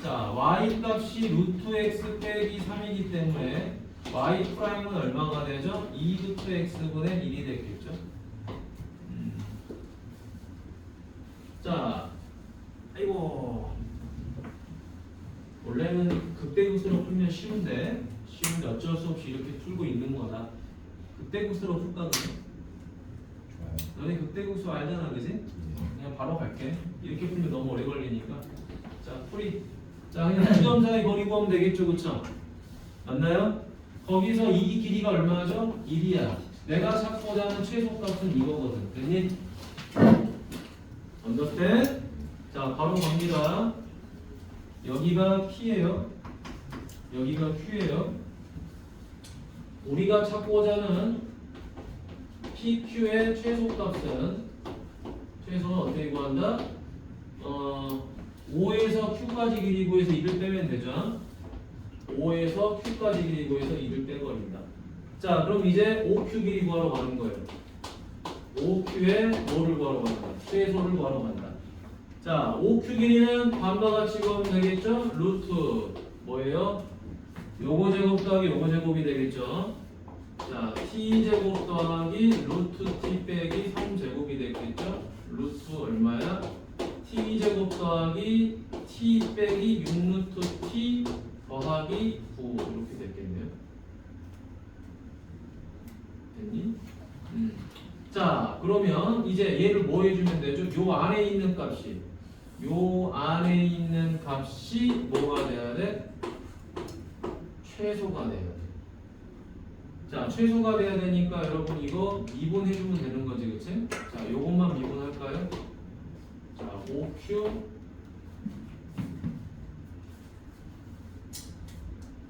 자, y 값이 루트 x 빼기 3이기 때문에 y 프라임은 얼마가 되죠? 2 루트 x분의 1이 되겠죠? 자, 아이고. 원래는 극대극소로 풀면 쉬운데 어쩔 수 없이 이렇게 풀고 있는 거다. 극대극소로 풀까 그래? 좋아요. 너네 극대극소 알잖아, 그지? 그냥 바로 갈게. 이렇게 풀면 너무 오래 걸리니까. 자, 풀이. 자, 그냥 수점 사이 거리 구하면 되겠죠, 그쵸? 맞나요? 거기서 이 길이가 얼마죠? 1이야. 내가 찾고자 하는 최소값은 이거거든. 됐니? 언더스탠? 자, 바로 갑니다. 여기가 P예요. 여기가 Q예요. 우리가 찾고자 하는 PQ의 최소값은 최소는 어떻게 구한다? 5에서 Q까지 길이 구해서 2를 빼면 되죠. 5에서 Q까지 길이 구해서 2를 빼버린다. 자, 그럼 이제 5Q 길이 구하러 가는 거예요. 5Q의 뭐를 구하러 간다? 최소를 구하러 간다. 자, 5Q 길이는 반과 같이 구하면 되겠죠? 루트 뭐예요? 요거 제곱 더하기 요거 제곱이 되겠죠? 자, t제곱 더하기 루트 t 빼기 3제곱이 되겠죠? 루트 얼마야? t제곱 더하기 t 빼기 6루트 t 더하기 9 이렇게 됐겠네요. 됐니? 자, 그러면 이제 얘를 뭐 해주면 되죠? 요 안에 있는 값이 뭐가 돼야 돼? 최소가 돼야 돼. 자, 최소가 돼야 되니까 여러분 이거 미분해주면 되는 거지, 그치? 자, 요것만 미분할까요? 자, 5Q.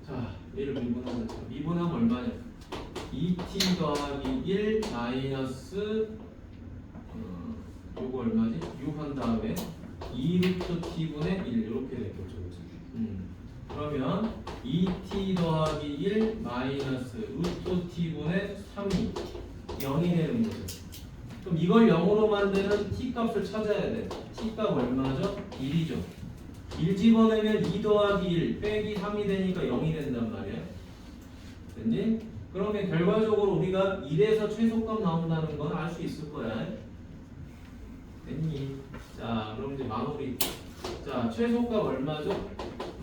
자, 얘를 미분하자. 미분하면 얼마냐? 2t 더하기 1 마이너스 요거 얼마지? 6 한 다음에 2루트 t분의 1 이렇게 되겠죠, 그치? 그러면 2t 더하기 1 마이너스 루트 t분의 3이 0이 되는 거죠. 그럼 이걸 0으로 만드는 t 값을 찾아야 돼. t 값 얼마죠? 1이죠. 1 집어내면 2 더하기 1 빼기 3이 되니까 0이 된단 말이야. 됐니? 그러면 결과적으로 우리가 1에서 최소값 나온다는 건 알 수 있을 거야. 됐니? 자, 그럼 이제 마무리. 자, 최소값 얼마죠?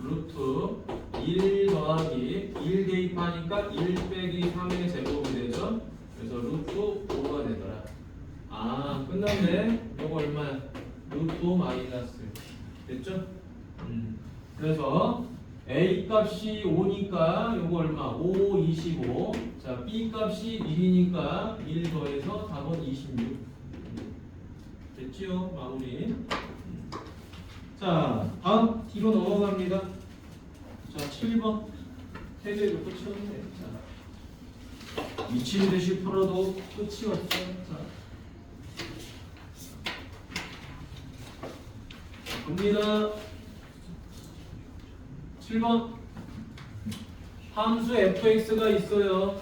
루트 1 더하기 1 대입하니까 1 빼기 3의 제곱이 되죠? 그래서 루트 5가 되더라. 아, 끝났네. 요거 얼마야? 루트 5 마이너스. 됐죠? 그래서 A 값이 5니까 요거 얼마? 5, 25. 자, B 값이 1이니까 1 더해서 답은 26. 됐지요? 마무리. 자, 다음 뒤로 넘어갑니다. 자, 7번. 해제도 끝이 없네. 자, 미친 듯이 풀어도 끝이 없어. 자, 갑니다. 7번. 함수 fx가 있어요.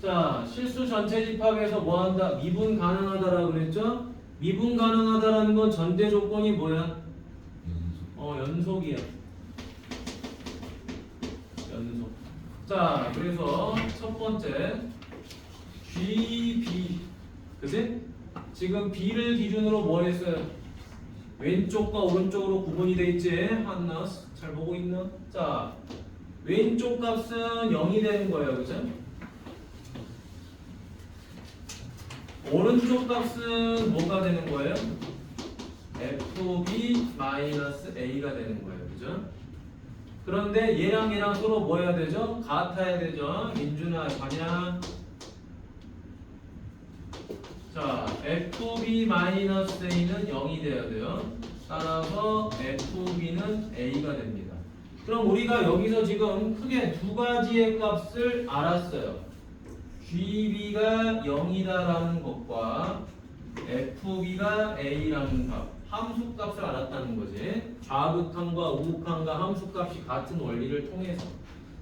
자, 실수 전체 집합에서 뭐 한다? 미분 가능하다라고 그랬죠? 미분 가능하다라는 건 전제 조건이 뭐야? 연속이야. 연속. 자, 그래서 첫 번째 GB, 그지? 지금 B를 기준으로 뭐 했어요? 왼쪽과 오른쪽으로 구분이 돼 있지? 하나, 잘 보고 있나? 자, 왼쪽 값은 0이 되는 거예요, 그죠? 오른쪽 값은 뭐가 되는 거예요? fb-a가 되는 거예요, 그죠? 그런데 얘랑 서로 뭐 해야 되죠? 같아야 되죠? 민준아, 가냐? 자, fb-a는 0이 돼야 돼요. 따라서 fb는 a가 됩니다. 그럼 우리가 여기서 지금 크게 두 가지의 값을 알았어요. gb가 0이다라는 것과 fb가 a라는 값, 함수값을 알았다는 거지. 좌극한과 우극한과 함수값이 같은 원리를 통해서.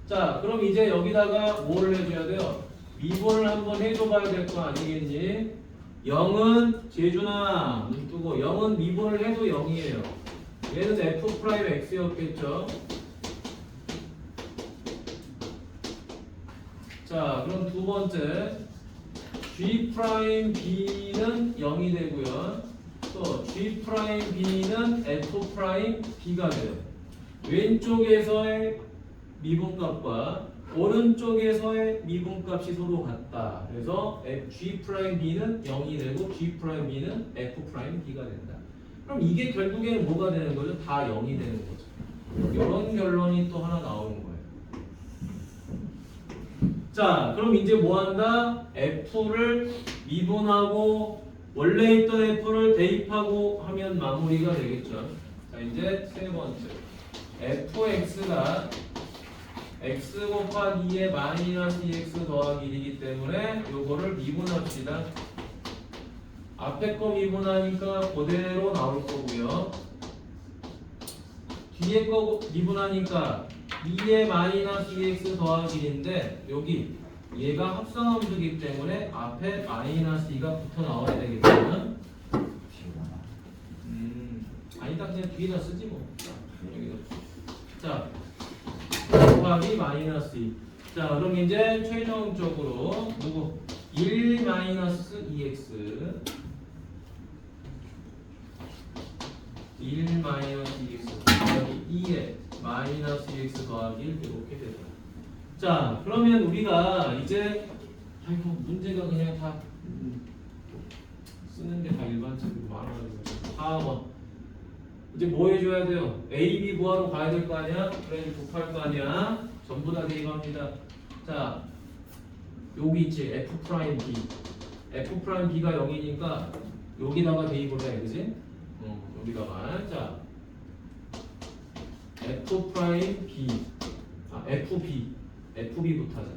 자, 그럼 이제 여기다가 뭐를 해줘야 돼요? 미분을 한번 해줘봐야 될 거 아니겠니? 0은 재준아 눈 뜨고 0은 미분을 해도 0이에요. 얘는 f'x였겠죠. 자, 그럼 두 번째 G'B는 0이 되고요. 또 G'B는 F'B가 돼요. 왼쪽에서의 미분값과 오른쪽에서의 미분값이 서로 같다. 그래서 G'B는 0이 되고 G'B는 F'B가 된다. 그럼 이게 결국에는 뭐가 되는 거죠? 다 0이 되는 거죠. 이런 결론이 또 하나 나오는 거예요. 자, 그럼 이제 뭐 한다? F를 미분하고 원래 있던 F를 대입하고 하면 마무리가 되겠죠. 자, 이제 세 번째. fx가 x 곱하기 2의 마이너스 2x 더하기 1이기 때문에 요거를 미분합시다. 앞에 거 미분하니까 그대로 나올 거고요. 뒤에 거 미분하니까 2의 마이너스 2x 더하기 1인데 여기 얘가 합성함수기 때문에 앞에 마이너스 2가 붙어 나와야 되겠죠. 아니다 그냥 뒤에다 쓰지 뭐. 여기다. 자, 곱하기 마이너스 2. 자, 그럼 이제 최종적으로 누구? 1 마이너스 2x 1 마이너스 2x 더하기 2에 마이너스 2x 더하기 1 이렇게 되죠. 자, 그러면 우리가 이제 아이고 문제가 그냥 다 쓰는 게 다 일반적으로 많아가지고 4번 이제 뭐 해줘야 돼요? A, B 구하러 가야 될 거 아니야? 그래 곱할 거 아니야? 전부 다 대입합니다. 자, 여기 있지 F 프라임 B. F 프라임 B가 0이니까 여기다가 대입을 해, 그지? 여기다가 자 F 프라임 B, FB부터 하자.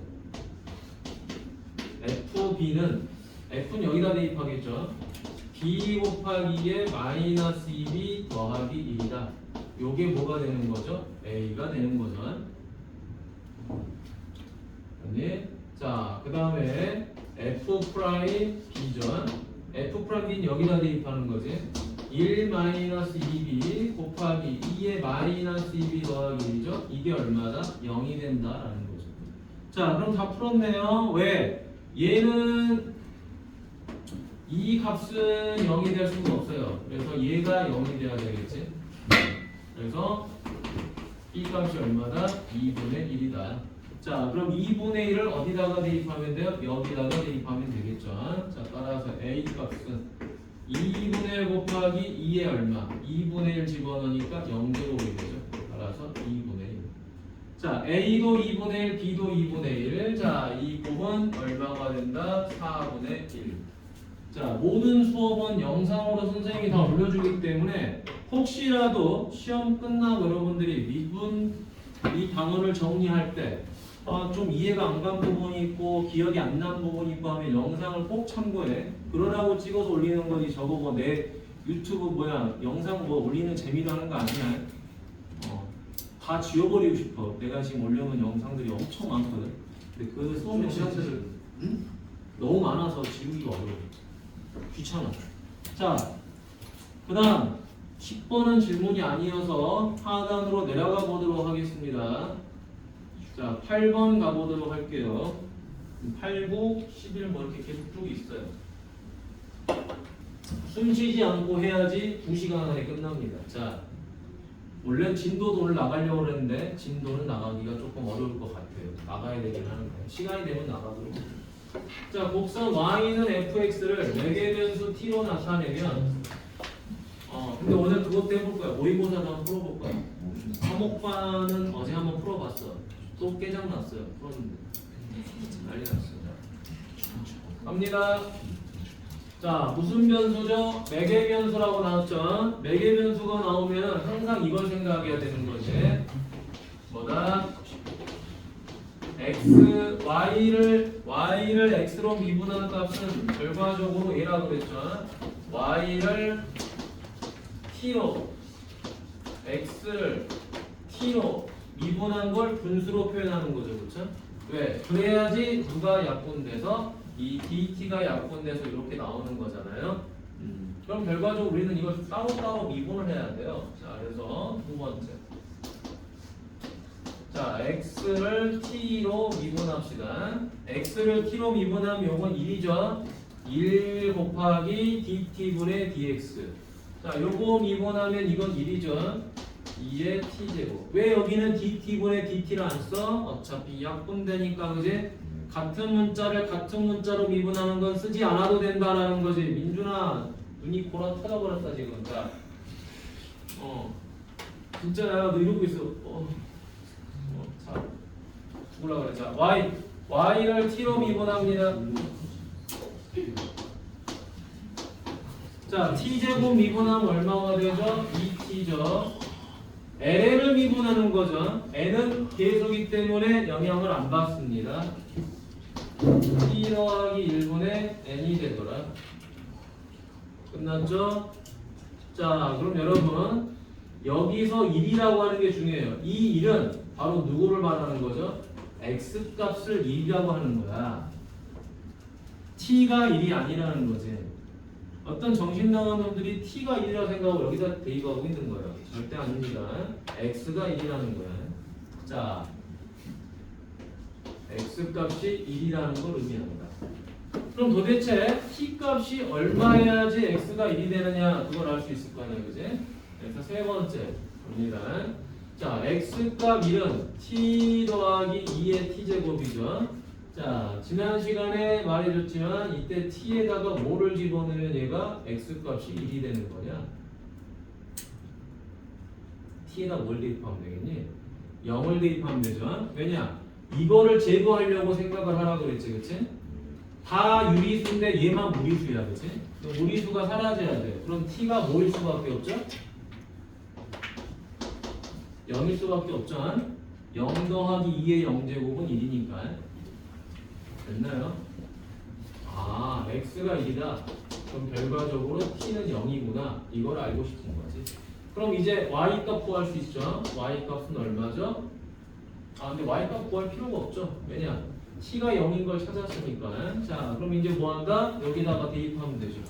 FB는 F는 여기다 대입하겠죠. B 곱하기 2의 마이너스 2B 더하기 1이다. 요게 뭐가 되는 거죠? A가 되는 거죠. 자, 그 다음에 F 프라임 B죠. F 프라임 B는 여기다 대입하는 거지. 1 마이너스 2B 곱하기 2의 마이너스 2B 더하기 1이죠. 이게 얼마다? 0이 된다라는 거죠. 자, 그럼 다 풀었네요. 왜? 얘는 이 값은 0이 될 수가 없어요. 그래서 얘가 0이 돼야 되겠지. 그래서 이 값이 얼마다? 2분의 1이다. 자, 그럼 2분의 1을 어디다가 대입하면 돼요? 여기다가 대입하면 되겠죠. 자, 따라서 A 값은 2분의 1 곱하기 2의 얼마? 2분의 1 집어넣으니까 0대로 오게 되죠. 따라서 2분의 1. 자, A도 2분의 1, B도 2분의 1. 자, 이 곱은 얼마가 된다? 4분의 1. 자, 모든 수업은 영상으로 선생님이 다 올려주기 때문에 혹시라도 시험 끝나고 여러분들이 미분 이 단어를 정리할 때 좀 이해가 안 간 부분이 있고 기억이 안 난 부분이 있고 하면 영상을 꼭 참고해. 그러라고 찍어서 올리는 거지. 저거 뭐 내 유튜브 영상 뭐 올리는 재미로 하는 거 아니야. 다 지워버리고 싶어. 내가 지금 올려놓은 영상들이 엄청 많거든. 근데 그 수업 영상들을 너무 많아서 지우기가 어려워. 귀찮아. 자, 그 다음 10번은 질문이 아니어서 하단으로 내려가 보도록 하겠습니다. 자, 8번 가보도록 할게요. 8, 9, 11 뭐 이렇게 계속 쭉 있어요. 숨 쉬지 않고 해야지 2시간 안에 끝납니다. 자, 원래 진도도 오늘 나가려고 그랬는데 진도는 나가기가 조금 어려울 것 같아요. 나가야 되긴 하는데 시간이 되면 나가도록. 자, 곡선 y는 fx를 매개 변수 t로 나타내면 근데 오늘 그것도 해볼 거야. 모의고사도 한번 풀어볼 거야. 3호반은 어제 한번 풀어봤어. 또 깨장났어요. 풀었는데 난리 났어요. 갑니다. 자, 무슨 변수죠? 매개 변수라고 나왔죠? 매개 변수가 나오면 항상 이걸 생각해야 되는 거지. 뭐다? y를 x로 미분한 값은 결과적으로 얘라고 그랬죠. y를 t로 x를 t로 미분한 걸 분수로 표현하는 거죠. 그렇죠? 왜? 그래야지 누가 약분돼서 이 DT가 약분돼서 이렇게 나오는 거잖아요. 그럼 결과적으로 우리는 이걸 따로따로 미분을 해야 돼요. 자, 그래서 두 번째. 자, x를 t로 미분합시다. x를 t로 미분하면 요건 1이죠. 1 곱하기 dt분의 dx. 자, 요거 미분하면 이건 1이죠. 2의 t제곱. 왜 여기는 dt분의 dt를 안 써? 어차피 약분되니까, 그지? 같은 문자를 같은 문자로 미분하는 건 쓰지 않아도 된다라는 거지. 민준아, 눈이 고라 터져버렸다 지금. 자, 진짜 야, 너 이러고 있어. 자, 죽으려고 그래. 자, y를 t로 미분합니다. 자, t제곱 미분하면 얼마가 되죠? 2t죠. ln을 미분하는 거죠. n은 계수기 때문에 영향을 안 받습니다. t 더하기 1분의 n이 되더라. 끝났죠? 자, 그럼 여러분 여기서 1이라고 하는 게 중요해요. 이 1은 바로 누구를 말하는 거죠? x 값을 1이라고 하는 거야. t가 1이 아니라는 거지. 어떤 정신 나간 놈들이 t가 1이라고 생각하고 여기다 대입하고 있는 거예요. 절대 아닙니다. x가 1이라는 거야. 자, x 값이 1이라는 걸 의미합니다. 그럼 도대체 t 값이 얼마여야지 x가 1이 되느냐, 그걸 알 수 있을 거 아니야, 그지? 그래서 세 번째 봅니다. 자, x 값 1은 t 더하기 2의 t제곱이죠. 자, 지난 시간에 말해줬지만 이때 t에다가 뭐를 집어넣으면 얘가 x 값이 1이 되는 거냐? t에다 뭘 대입하면 되겠니? 0을 대입하면 되죠. 왜냐? 이거를 제거하려고 생각을 하라고 그랬지, 그치? 다 유리수인데 얘만 무리수야, 그치? 무리수가 사라져야 돼. 그럼 t가 뭐일 수밖에 없죠? 0일 수밖에 없죠. 0 더하기 2의 0제곱은 1이니까. 됐나요? 아, x가 1이다. 그럼 결과적으로 t는 0이구나. 이걸 알고 싶은 거지. 그럼 이제 y 값 구할 수 있죠. y 값은 얼마죠? 아, 근데 y 값 구할 필요가 없죠. 왜냐? t가 0인 걸 찾았으니까. 자, 그럼 이제 뭐 한다? 여기다가 대입하면 되죠.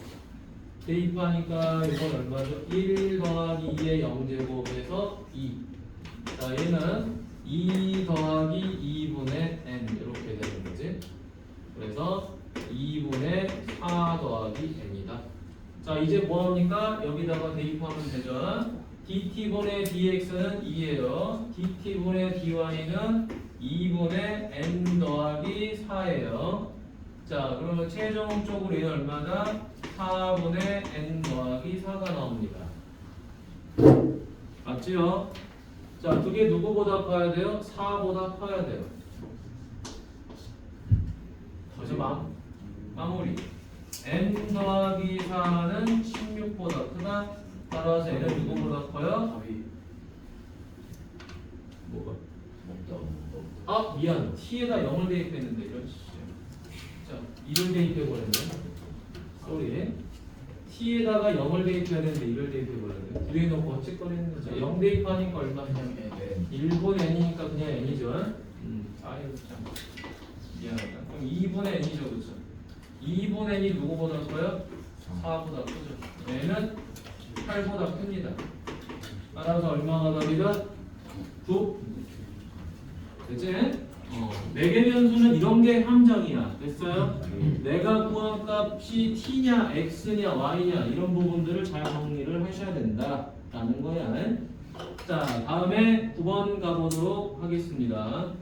대입하니까 이건 얼마죠? 1 더하기 2의 0제곱에서 2. 자, 얘는 2 더하기 2분의 n 이렇게 되는 거지. 그래서 2분의 4 더하기 n이다. 자, 이제 뭐합니까? 여기다가 대입하면 되죠. dt분의 dx는 2예요. dt분의 dy는 2분의 n 더하기 4예요. 자, 그러면 최종적으로 얘는 얼마다? 4분의 n 더하기 4가 나옵니다. 맞지요? 자, 그게 누구보다 커야 돼요? 4보다 커야 돼요. 그래서 마무리. n 더하기 4는 16보다 크다. 따라서 n은 누구보다 커요? 답이 뭐가? 먹다. 아, 미안. t에다 0을 대입했는데 이런 씨. 자, 1을 대입해버렸네. 쏘리. t에다가 0을 대입해야 되는데 1을 대입해버렸네. 뒤에 놓고 어찌거리는 자, 0 대입하니까 얼마? 그냥 n. 1분의 n이니까 그냥 n이죠. 아이고 참 미안하다. 그럼 2분의 n이죠, 그렇죠? 2분의 n이 누구보다 커요? 4보다 크죠. n은 8보다 큽니다. 따라서 얼마가 답이다? 9. 됐지? 4개 변수는 이런 게 함정이야. 됐어요? 내가 구한 값이 t냐, x냐, y냐 이런 부분들을 잘 정리를 하셔야 된다라는 거야. 자, 다음에 9번 가보도록 하겠습니다.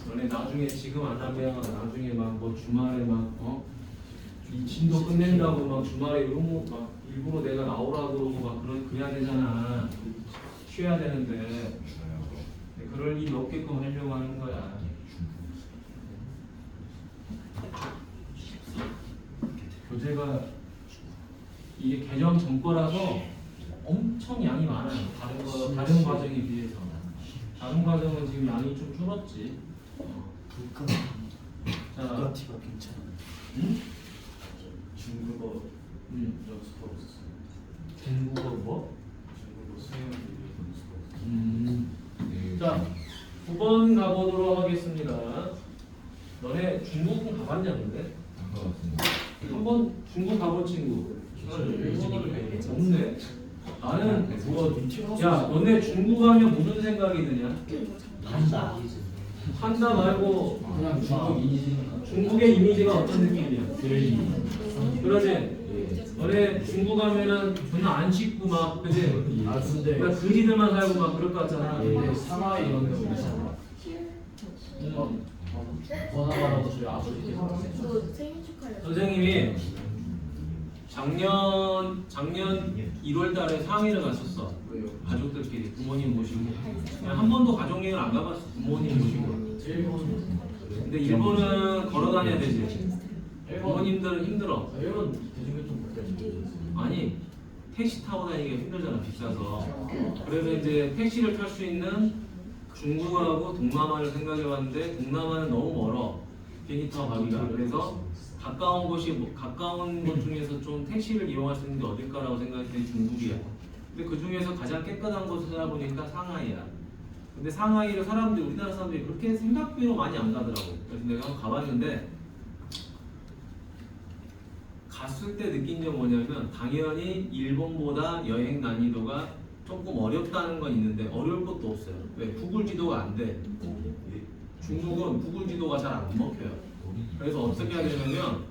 너네 나중에 지금 안 하면 나중에 막 뭐 주말에 막 이 진도 끝낸다고 막 주말에 이런 거 막 일부러 내가 나오라 그러고 막 그래야 되잖아. 쉬어야 되는데 그럴 일이 없게끔 하려고 하는 거야. 교재가 이게 개정 전 거라서 엄청 양이 많아요. 다른 과정에 비해서. 다른 과정은 지금 양이 좀 줄었지. 불가 자, 불가티가 괜찮아. 응? 중국어 연습하고 있었어요. 중국어 뭐? 중국어 수행 연습하고 있었어요. 자, 9번 가보도록 하겠습니다. 너네 중국은 가봤냐 근데? 안 가봤습니다. 한번 중국 가본 친구? 없네. 나는 야 너네 중국 가면 무슨 생각이 드냐? 한다. 한다 말고 그냥 중국 이미지. 중국의 이미지가 어떤 느낌이야? 그러지? 너네 중국 가면은 존나 안 씻고 막 그지? 아 근데 그러니까 그지들만 살고 막 그럴 것 같잖아. 상하이 이런 데 오면 번화가라고 저희 아버지 계속 생일 축하해요. 선생님이 작년 1월달에 상해를 갔었어. 왜요? 가족들끼리 부모님 모시고 그냥 한 번도 가족 여행을 안 가봤어. 부모님 모시고. 일본 근데 일본은 걸어 다녀야 되지. 부모님들은 힘들어. 일본 대중교통 못하지. 아니 택시 타고 다니기가 힘들잖아 비싸서. 그래서 이제 택시를 탈 수 있는 중국하고 동남아를 생각해봤는데 동남아는 너무 멀어. 비행기 타고 가기가. 그래서 가까운 가까운 곳 중에서 좀 택시를 이용할 수 있는 게 어딜까라고 생각했더니 중국이야. 근데 그 중에서 가장 깨끗한 곳을 찾아보니까 상하이야. 근데 상하이를 우리나라 사람들이 그렇게 생각비로 많이 안 가더라고. 그래서 내가 한번 가봤는데 갔을 때 느낀 게 뭐냐면 당연히 일본보다 여행 난이도가 조금 어렵다는 건 있는데 어려울 것도 없어요. 왜? 구글 지도가 안 돼. 중국은 구글 지도가 잘 안 먹혀요. 그래서 어떻게 해야 되냐면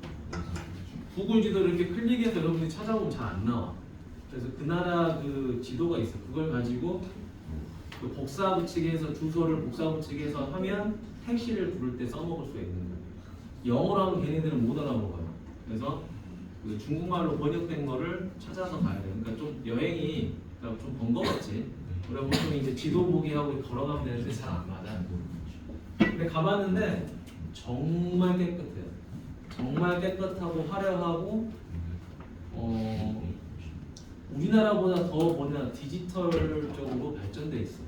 구글 지도를 이렇게 클릭해서 여러분들이 찾아보면 잘 안 나와. 그래서 그 나라 그 지도가 있어. 그걸 가지고 그 복사 붙이기 해서 주소를 복사 붙이기 해서 하면 택시를 부를 때 써먹을 수가 있는 거예요. 영어로 하면 걔네들은 못 알아먹어요. 그래서 그 중국말로 번역된 거를 찾아서 가야 돼요. 그러니까 좀 여행이 좀 번거롭지. 그래 보통 이제 지도 보기 하고 걸어가면 되는데 잘 안 맞아. 근데 가봤는데 정말 깨끗해요. 정말 깨끗하고 화려하고 우리나라보다 더 뭐냐 디지털적으로 발전돼 있어.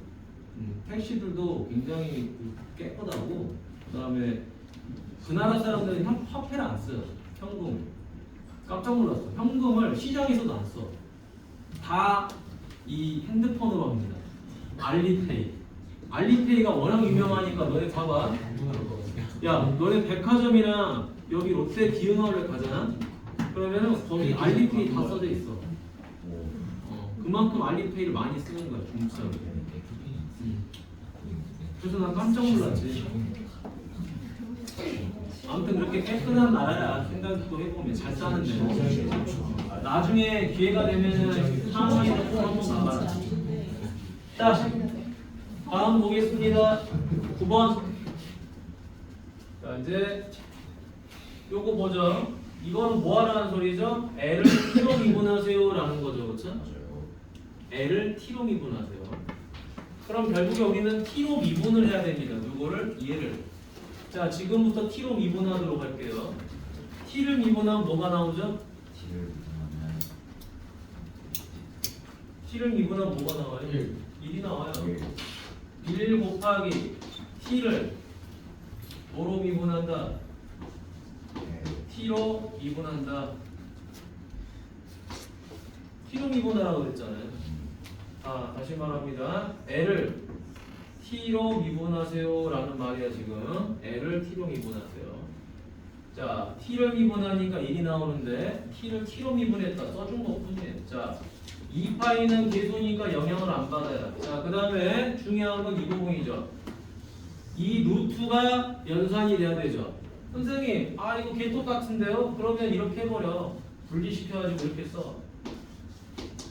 택시들도 굉장히 깨끗하고 그다음에 그 나라 사람들은 화폐를 안 써요. 현금. 깜짝 놀랐어. 현금을 시장에서도 안 써. 다 이 핸드폰으로 합니다. 알리페이. 알리페이가 워낙 유명하니까 너네 봐봐. 야, 너네 백화점이나 여기 롯데 기흥아울렛 가잖아? 그러면은 거기 알리페이 다 써져 있어. 그만큼 알리페이를 많이 쓰는 거야, 중국 사람들. 그래서 난 깜짝 놀랐지. 아무튼 그렇게 깨끗한 나라야 생각도 해보면 잘 사는데 나중에 기회가 되면은 상하이도 꼭 한번 가봐라. 자, 다음 보겠습니다. 9번. 자, 이제 요거 보죠. 이거는 뭐 하라는 소리죠? L을 T로 미분하세요 라는 거죠. 그렇죠? L을 T로 미분하세요. 그럼 결국에 우리는 T로 미분을 해야 됩니다. 누구를? 얘를. 자, 지금부터 T로 미분하도록 할게요. T를 미분하면 뭐가 나오죠? T를 미분하면 뭐가 나와요? 1이 나와요. 1 곱하기 T를 뭐로 미분한다? T로 미분한다. T로 미분하라고 그랬잖아요. 다시 말합니다. L을 T로 미분하세요 라는 말이야 지금. L을 T로 미분하세요. 자, T를 미분하니까 1이 나오는데 T를 T로 미분했다 써준 것 뿐이에요. 자, 2파이는 계수니까 영향을 안 받아요. 자, 그 다음에 중요한 건 이 부분이죠. 이 루트가 연산이 돼야 되죠. 선생님, 이거 개 똑같은데요? 그러면 이렇게 해버려. 분리시켜가지고 이렇게 써.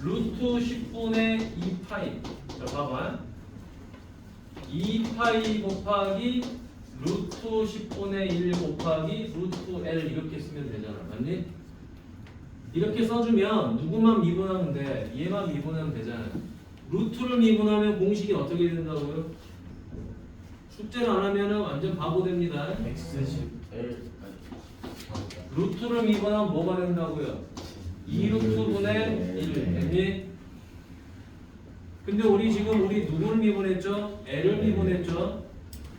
루트 10분의 2파이. 자, 봐봐. 2파이 곱하기 루트 10분의 1 곱하기 루트 L 이렇게 쓰면 되잖아. 맞니? 이렇게 써주면 누구만 미분하면 돼? 얘만 미분하면 되잖아. 루트를 미분하면 공식이 어떻게 된다고요? 숙제를 안 하면 완전 바보 됩니다. X10 L 루트를 미분하면 뭐가 된다고요? 2루트분의 1 됐니? 근데 우리 지금 누구를 미분했죠? L을 미분했죠?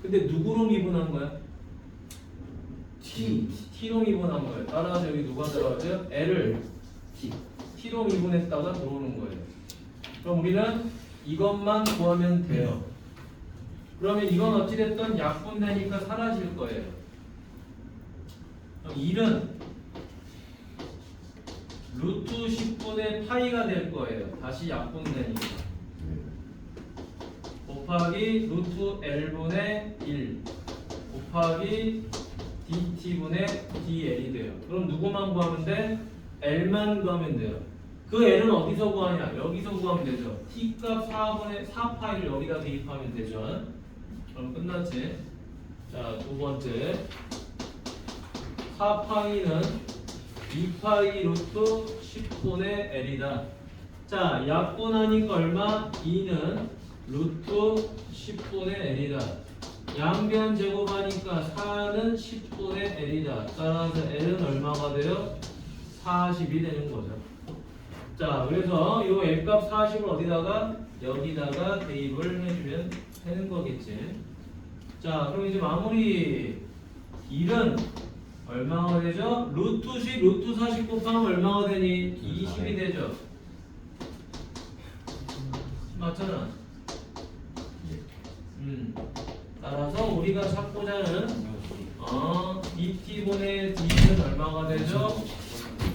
근데 누구로 미분한 거야? t로 미분한 거예요. 따라서 여기 누가 들어가죠? L을 t로 미분했다가 들어오는 거예요. 그럼 우리는 이것만 구하면 돼요. 그러면 이건 어찌됐든 약분되니까 사라질 거예요. 그럼 1은 루트 10분의 파이가 될 거예요. 다시 약분되니까. 곱하기 루트 L분의 1 곱하기 DT분의 DL이 돼요. 그럼 누구만 구하면 돼? L만 구하면 돼요. 그 L은 어디서 구하냐? 여기서 구하면 되죠. T값 4분의 4파이를 여기다 대입하면 되죠. 그럼 끝났지? 자, 두 번째 4파이는 2파이 루트 10분의 L이다. 자, 약분하니까 얼마? 2는 루트 10분의 L이다. 양변 제곱하니까 4는 10분의 L이다. 따라서 L은 얼마가 돼요? 40이 되는 거죠. 자, 그래서 이 L값 40을 어디다가? 여기다가 대입을 해주면 되는 거겠지. 자, 그럼 이제 마무리. 1은 얼마가 되죠? 루트 10, 루트 40 곱하면 얼마가 되니? 20이 되죠. 맞잖아. 따라서 우리가 찾고자 하는 DT분의 D는 얼마가 되죠?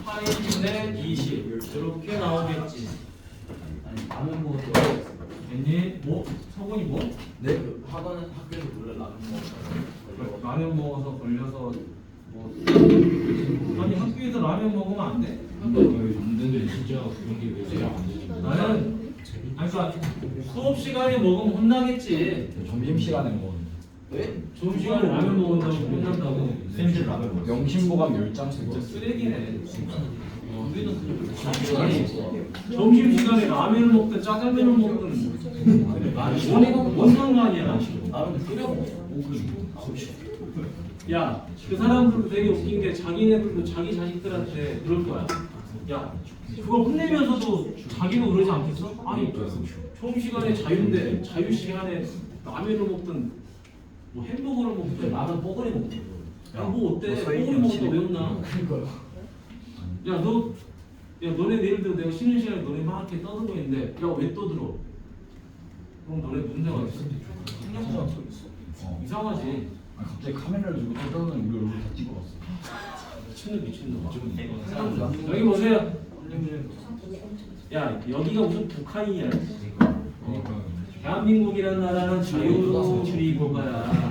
파이분의 20 이렇게 나오겠지. 아니 라면 먹을 됐니? 뭐? 서군이 뭐? 네, 그 학원은 학교에서 원래 라면 먹어요. 라면 먹어서 걸려서 뭐 아니 학교에서 라면 먹으면 안 돼? 근데 진짜 그런 게왜 제일 안 되지? 나는 아니 그러니까 수업 시간에 먹으면 혼나겠지. 점심시간에 먹었는데 왜? 점심시간에 라면 먹는다고 혼난다고? 쌤들 라면 먹었어. 명심보감 10장 진짜 쓰레기네. 우리는 아니, 그냥 점심시간에 라면을 먹든 짜장면을 먹든 뭔 상관이야? 라면 끓여 먹어. 야, 그 사람들도 되게 웃긴 게 자기네들도 자기 자식들한테 그럴 거야. 야, 그걸 혼내면서도 자기도 그러지 않겠어? 아니, 처음 시간에 자유인데 자유 시간에 라면을 먹든 뭐 햄버거를 먹든 라면 뽀글이 먹어. 야, 뭐 어때? 뽀글이 먹어도 왜 혼나? 그러니까요. 야, 너네 내일 들어 내가 쉬는 시간에 너네 막 이렇게 떠들고 있는데 야, 왜 떠들어? 그럼 너네 문제가 있어. 신경전 적 있어. 이상하지. 갑자기 카메라를 들고 떠드는 우리 얼굴 다 찍어봤어. 미친놈. 여기 보세요. 야, 여기가 무슨 북한이야? 대한민국이라는 나라는 자유주의 국가야.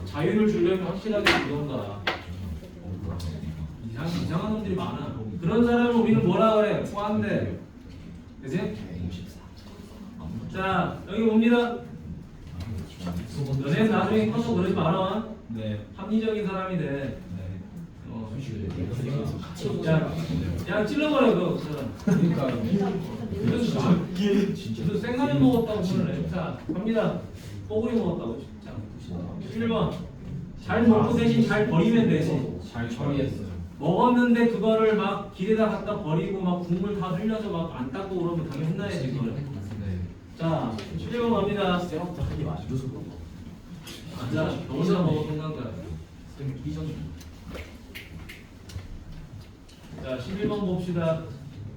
자유를 주려면 확실하게 그런가. 이상한 놈들이 많아. 그런 사람을 우리는 뭐라 그래? 포함돼. 그지? 자, 여기 봅니다. 너네 나중에 커서 그러지 마라. 네. 합리적인 사람이 돼. 네. 야, 찔러버려 그 사람. 그러니까 무슨 생라면 먹었다고 그러네. 자, 갑니다. 뽀글이 먹었다고. 자, 1번. 잘 먹고 대신 잘 버리면 되지. 잘 처리했어요. 먹었는데 그거를 막 길에다 갖다 버리고 막 국물 다 흘려서 막 안 닦고 그러면 당연히 혼나야지 그거를. 네. 자, 1번 갑니다. 쌤부터 하기 많이 줘서 그런 거. 자, 병원에서 먹었던 건가요? 쌤 이전. 자, 11번 봅시다.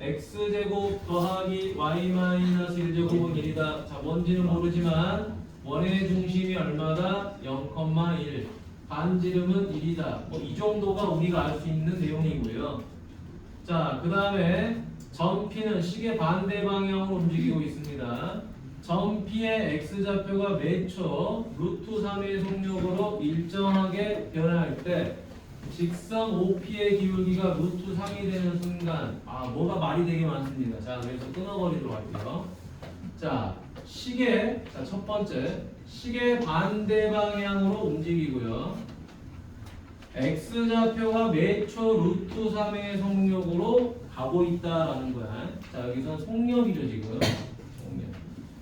x제곱 더하기 y-1제곱은 1이다. 자, 뭔지는 모르지만 원의 중심이 얼마다? 0,1. 반지름은 1이다. 뭐 이 정도가 우리가 알 수 있는 내용이고요. 자, 그 다음에 점 P는 시계 반대 방향으로 움직이고 있습니다. 점 P의 x좌표가 매초 루트 3의 속력으로 일정하게 변할 때 직선 OP의 기울기가 루트 3이 되는 순간 뭐가 말이 되게 많습니다. 자, 그래서 끊어버리도록 할게요. 자, 시계 첫 번째 시계 반대 방향으로 움직이고요. x좌표가 매초 루트 3의 속력으로 가고 있다라는 거야. 자, 여기서 속력이죠 지금. 속력.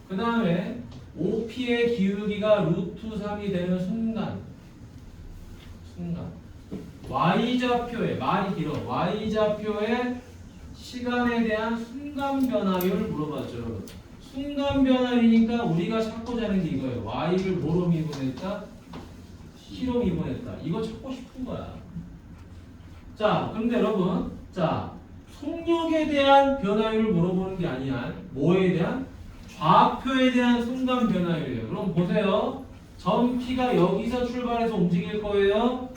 그 다음에 OP의 기울기가 루트 3이 되는 순간. Y좌표의 말이 길어. Y좌표의 시간에 대한 순간 변화율을 물어봤죠. 순간 변화이니까 우리가 찾고자 하는 게 이거예요. Y를 뭐로 미분했다? t로 미분했다. 이거 찾고 싶은 거야. 자, 그런데 여러분, 자, 속력에 대한 변화율을 물어보는 게 아니야. 뭐에 대한? 좌표에 대한 순간 변화율이에요. 그럼 보세요. 점 P가 여기서 출발해서 움직일 거예요.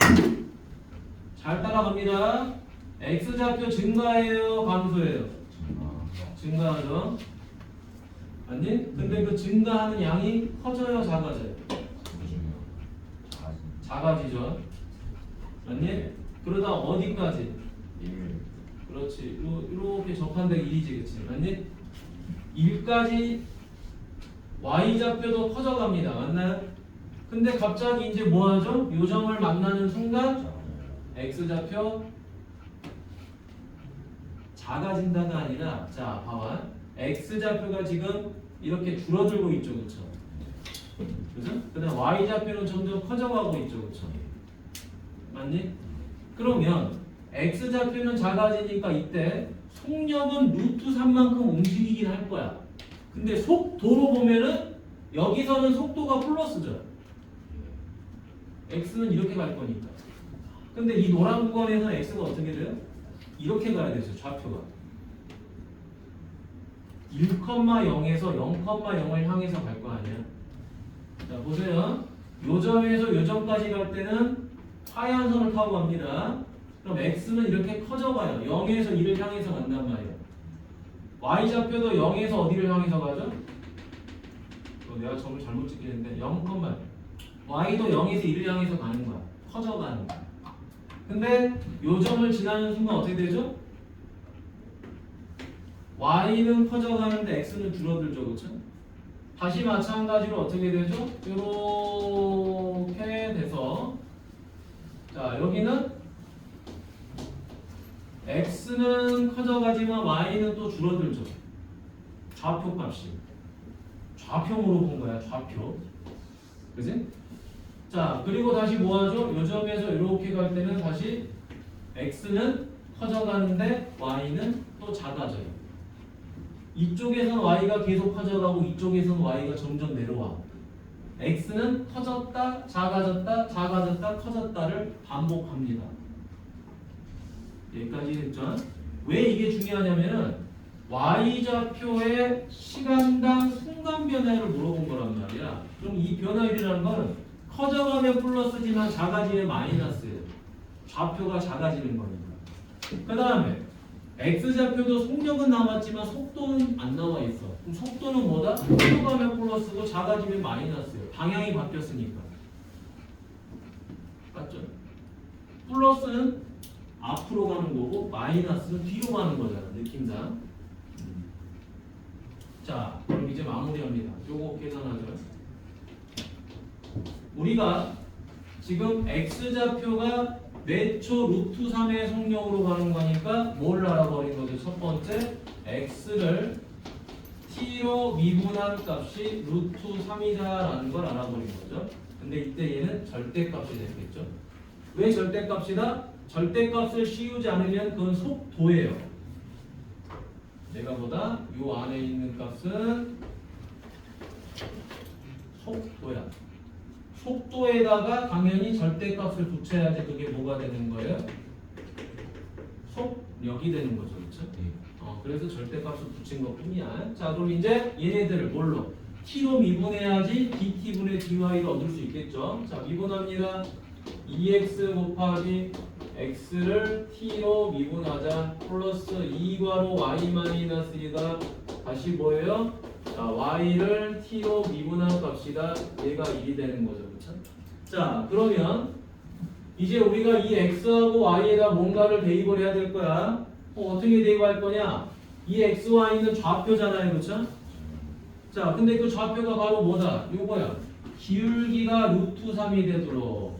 잘 따라갑니다. X좌표 증가해요, 감소해요? 증가하죠. 아니? 근데 그 증가하는 양이 커져요, 작아져요? 작아지죠. 아니? 그러다 어디까지? 그렇지. 이렇게 접한데 1이지, 그치? 아니? 1까지 Y좌표도 커져갑니다. 맞나요? 근데 갑자기 이제 뭐 하죠? 요점을 만나는 순간 X좌표 작아진다가 아니라, 자, 봐봐. X좌표가 지금 이렇게 줄어들고 있죠, 그쵸? 그죠? 그 다음 Y좌표는 점점 커져가고 있죠, 그쵸? 맞니? 그러면 X좌표는 작아지니까 이때 속력은 루트 3만큼 움직이긴 할 거야. 근데 속도로 보면은 여기서는 속도가 플러스죠. X는 이렇게 갈 거니까. 근데 이 노란 구간에서 X가 어떻게 돼요? 이렇게 가야 되죠, 좌표가. 1,0에서 0,0을 향해서 갈 거 아니야. 자, 보세요. 요 점에서 요 점까지 갈 때는 하얀 선을 타고 갑니다. 그럼 X는 이렇게 커져가요. 0에서 1을 향해서 간단 말이에요. Y좌표도 0에서 어디를 향해서 가죠? 내가 점을 잘못 찍겠는데 0, Y도 0에서 1을 향해서 가는 거야. 커져가는 거야. 근데 요 점을 지나는 순간 어떻게 되죠? Y는 커져가는데 X는 줄어들죠, 그렇죠? 다시 마찬가지로 어떻게 되죠? 이렇게 돼서 자, 여기는 X는 커져가지만 Y는 또 줄어들죠. 좌표 값이. 좌표 물어본 거야, 좌표. 그지? 자, 그리고 다시 뭐 하죠? 요 점에서 이렇게 갈 때는 다시 X는 커져가는데 Y는 또 작아져요. 이쪽에서는 Y가 계속 커져가고 이쪽에서는 Y가 점점 내려와. X는 커졌다, 작아졌다, 작아졌다, 커졌다를 반복합니다. 여기까지 했죠? 왜 이게 중요하냐면은 Y좌표의 시간당 순간 변화율을 물어본 거란 말이야. 그럼 이 변화율이라는 건 커져가면 플러스지만 작아지면 마이너스예요. 좌표가 작아지는 거니까. 그 다음에 X좌표도 속력은 나왔지만 속도는 안 나와 있어. 그럼 속도는 뭐다? 커져가면 플러스고 작아지면 마이너스예요. 방향이 바뀌었으니까. 맞죠? 플러스는 앞으로 가는 거고 마이너스는 뒤로 가는 거잖아, 느낌상. 자, 그럼 이제 마무리합니다. 요거 계산하죠. 우리가 지금 X좌표가 몇 초 루트 3의 속력으로 가는 거니까 뭘 알아버린 거죠? 첫 번째, X를 T로 미분한 값이 루트 3이다라는 걸 알아버린 거죠. 근데 이때 얘는 절대값이 됐겠죠. 왜 절대값이다? 절대값을 씌우지 않으면 그건 속도예요. 내가 보다 요 안에 있는 값은 속도야. 속도에다가 당연히 절대값을 붙여야지 그게 뭐가 되는 거예요? 속력이 되는 거죠, 그렇죠? 그래서 절대값을 붙인 것뿐이야. 자, 그럼 이제 얘네들을 뭘로? t로 미분해야지 dt분의 dy를 얻을 수 있겠죠. 자, 미분합니다. 2x 곱하기 x를 t로 미분하자 플러스 2괄호 y-2가 다시 뭐예요? 자, y를 t로 미분한 값이다. 얘가 1이 되는 거죠, 그렇죠? 자, 그러면 이제 우리가 이 x하고 y에다 뭔가를 대입을 해야 될 거야. 어떻게 대입할 거냐? 이 x, y는 좌표잖아요, 그렇죠? 자, 근데 그 좌표가 바로 뭐다? 요거야. 기울기가 루트 3이 되도록.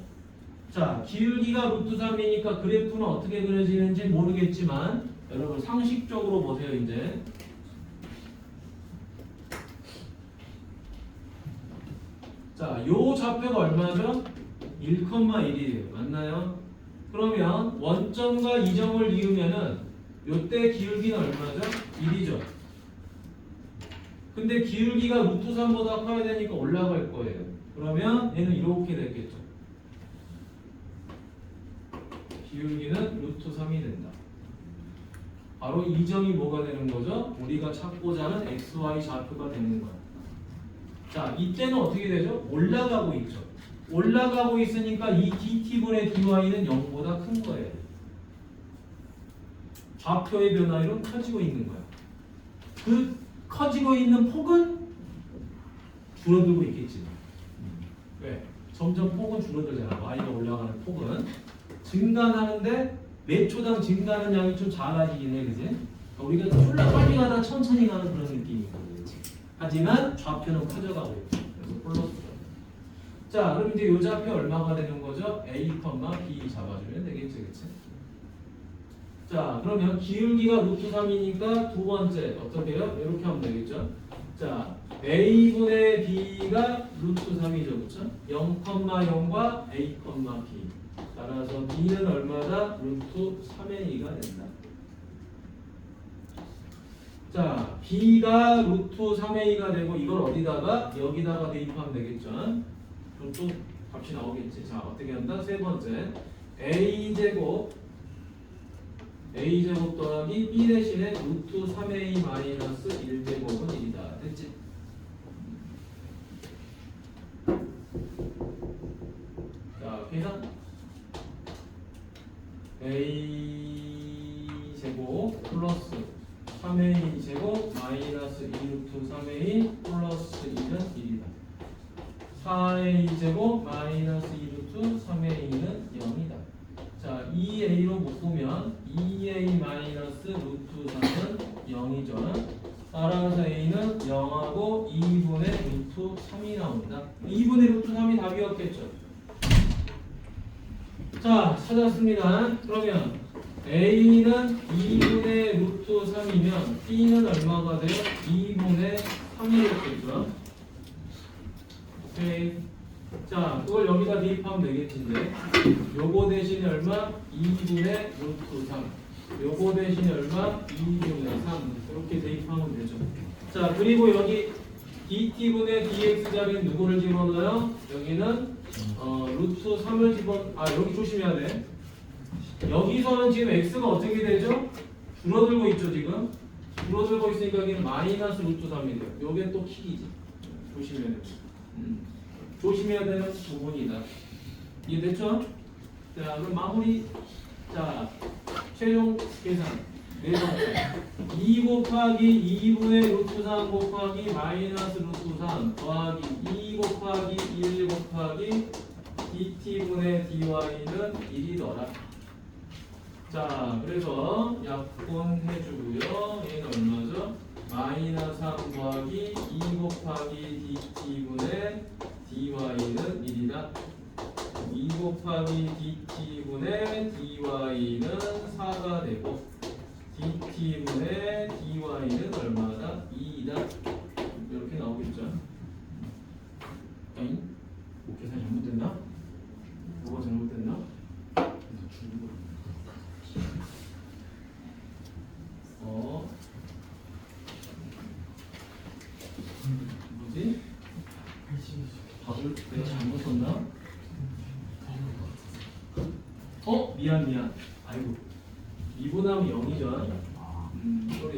자, 기울기가 루트 3이니까 그래프는 어떻게 그려지는지 모르겠지만 여러분 상식적으로 보세요, 이제. 자, 요 좌표가 얼마죠? 1,1이에요. 맞나요? 그러면 원점과 이점을 이으면은 요때 기울기는 얼마죠? 1이죠. 근데 기울기가 루트 3보다 커야 되니까 올라갈 거예요. 그러면 얘는 이렇게 됐겠죠. 기울기는 루트 3이 된다. 바로 이 점이 뭐가 되는 거죠? 우리가 찾고자 하는 XY 좌표가 되는 거야. 자, 이때는 어떻게 되죠? 올라가고 있죠. 올라가고 있으니까 이 dt분의 dy는 0보다 큰 거예요. 좌표의 변화율은 커지고 있는 거야. 그 커지고 있는 폭은 줄어들고 있겠지. 왜? 점점 폭은 줄어들잖아. y가 올라가는 폭은 증가하는데 몇 초당 증가하는 양이 좀 작아지긴 해, 그지? 우리가 졸라 빨리 가다 천천히 가는 그런 느낌이거든. 하지만 좌표는 커져가고 있고, 그래서 플러스. 자, 그럼 이제 요 좌표 얼마가 되는 거죠? A, B 잡아주면 되겠지, 그치? 자, 그러면 기울기가 루트 3이니까 두 번째 어떻게 해요? 이렇게 하면 되겠죠? 자, A분의 B가 루트 3이죠, 그쵸? 0,0과 A, B. 따라서 B는 얼마다? 루트 3의 2가 된다. 자, B가 루트 3의 2가 되고 이걸 어디다가? 여기다가 대입하면 되겠죠? 그럼 또 값이 나오겠지. 자, 어떻게 한다? 세 번째 A제곱 더하기 B 대신에 루트 3의 2 마이너스 1제곱은 1이다. 됐지? 자, 계산 A제곱 플러스 3의 2제곱 마이너스 2 루트 3의 2 플러스 2는 1이다. 4의 2제곱 마이너스 2 루트 3의 2는 0이다. 자, 2a로 묶으면 2a 마이너스 루트 3은 0이죠. 따라서 a는 0하고 2분의 루트 3이 나온다. 2분의 루트 3이 답이었겠죠. 자, 찾았습니다. 그러면 a는 2분의 루트 3이면 b는 얼마가 돼요? 2분의 3이었겠죠. 오케이. 자, 그걸 여기다 대입하면 되겠지. 이제 요거 대신에 얼마? 2분의 루트 3. 요거 대신에 얼마? 2분의 3. 이렇게 대입하면 되죠. 자, 그리고 여기 dt분의 dx 자리에 누구를 집어넣어요? 여기는 루트 3을 여기 조심해야 돼. 여기서는 지금 x가 어떻게 되죠? 줄어들고 있죠, 지금. 줄어들고 있으니까 여기는 마이너스 루트 3이 돼요. 요게 또 킥이지. 조심해야 돼. 조심해야 되는 부분이다. 이해됐죠? 자, 그럼 마무리. 자, 최종 계산. 네 번째. 2 곱하기 2분의 루트 3 곱하기 마이너스 루트 3 더하기 2 곱하기 1 곱하기 dt분의 dy는 1이더라. 자, 그래서 약분해주고요. 얘는 얼마죠? 마이너스 3 더하기 2 곱하기 dt분의 dy는 1이다. 2 곱하기 dt분의 dy는 4가 되고 dt분의 dy는 얼마다? 2이다. 이렇게 나오겠죠. 아니? 계산이 잘못됐나? 뭐가 잘못됐나? 뭐지? 답을 내가 잘못 썼나? 미안. 아이고. 미분하면 0이죠. 소리.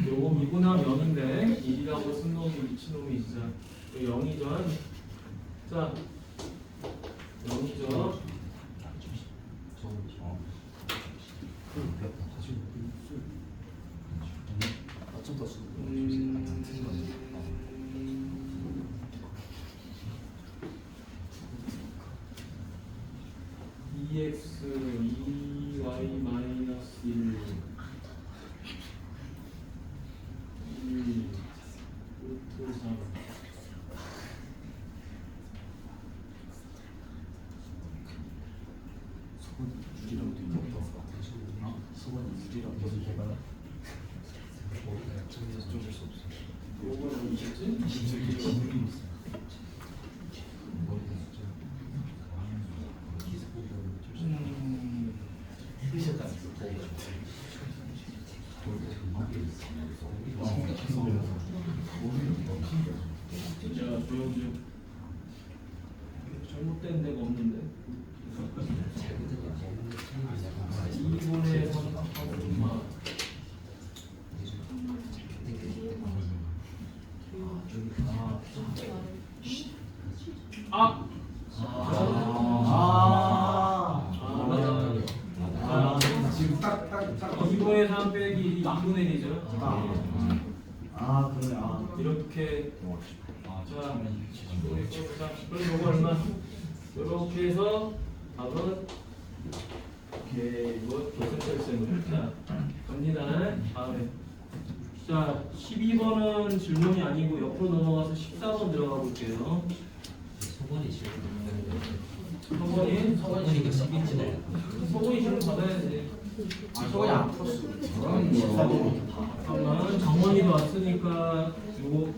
요거 미분하면 0인데 1이라고 쓴 놈이 미친놈이 진짜. 0이죠. 자, 0이죠. EX 2y 마이너스 1 루트 3 유리라고 돼 있는 거. 수건이 유리라고 돼 있는 거. 정리해서 좀 줄 수 없어. 요거는 뭐겠지? 진짜 조용히 잘못된 데가 없는데. 아! 아. 지금 딱딱 2분의 3 빼기 2분의 1이죠. 아 그러네. 아. 이렇게 아, 자, 자, 그럼 이거 얼마? 이렇게 해서 답은 오케이 이거 교생철쌤으로 자 갑니다. 다음에 자 12번은 질문이 아니고 옆으로 넘어가서 14번 들어가 볼게요. 소번이 질문 성건이 소번이니까 10인치네. 소건이 질문 받아야지. 저거 안 풀었어. 잠깐만 정원이도 왔으니까 요거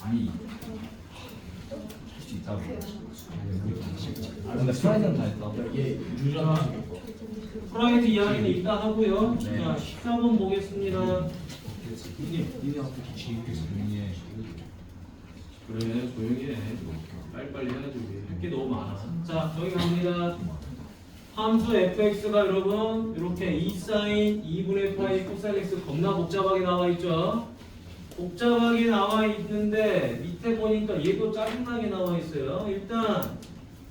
아니 할 수 있다고. 근데 프라이드는 다 했다. 얘 유전. 프라이드 이야기는 이따 하고요. 네. 자 14번 보겠습니다. 니네 앞에 기치겠어. 조용히 해. 그래 조용히 해. 빨리빨리 해야지 우리 할 게 너무 많아. 자 저기 갑니다. 함수 fx가 여러분 이렇게 2 사인 2분의 파이 코사인 x 겁나 복잡하게 나와 있죠. 복잡하게 나와 있는데 밑에 보니까 얘도 짜증나게 나와 있어요. 일단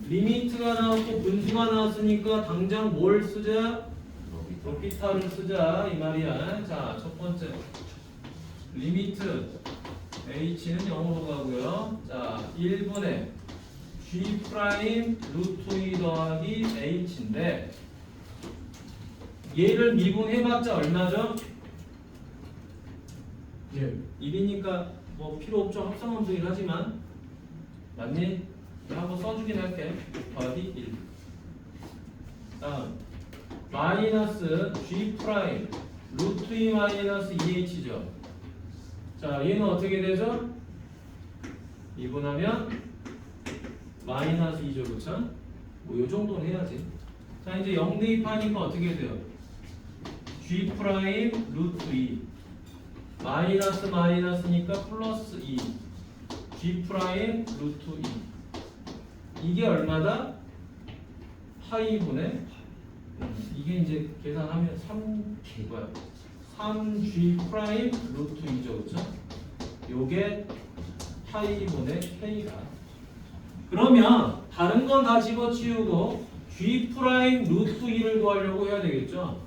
리미트가 나왔고 분수가 나왔으니까 당장 뭘 쓰자? 로피타를 쓰자 이 말이야. 자 첫 번째 리미트 h는 0으로 가고요. 자 1분의 g 프라임 루트 2 더하기 h인데 얘를 미분해봤자 얼마죠? 1이니까 뭐 필요 없죠. 합성함수긴 하지만 맞니? 내가 한번 써주긴 할게. 더하기 1 다음 마이너스 g 프라임 루트 2 마이너스 2h죠. 자 얘는 어떻게 되죠? 미분하면 마이너스 2죠, 그쵸? 뭐 요 정도는 해야지. 자 이제 0 대입하니까 어떻게 돼요? g 프라임 루트 2 마이너스 마이너스니까 플러스 2 g 프라임 루트 2 이게 얼마다? 파이분의 이게 이제 계산하면 3g 프라임 루트 2죠, 그쵸? 요게 파이분의 k가 그러면 다른 건 다 집어치우고 g 프라임 루트 2를 구하려고 해야 되겠죠?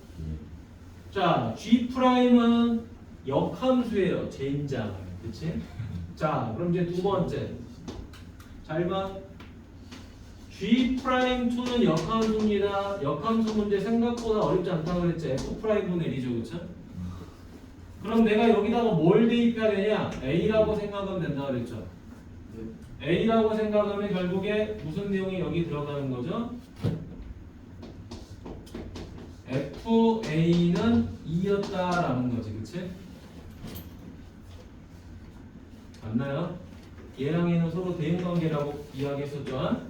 자, g 프라임은 역함수예요. 젠장. 그치? 자, 그럼 이제 두 번째. 잘 봐. g 프라임 2는 역함수입니다. 역함수 문제 생각보다 어렵지 않다고 그랬지. f 프라임 분의 1이죠. 그쵸? 그럼 내가 여기다가 뭘 대입해야 되냐? a라고 생각하면 된다 그랬죠. a라고 생각하면 결국에 무슨 내용이 여기 들어가는 거죠? fa는 2였다라는 거지, 그치? 맞나요? 얘랑 얘는 서로 대응관계라고 이야기했었죠?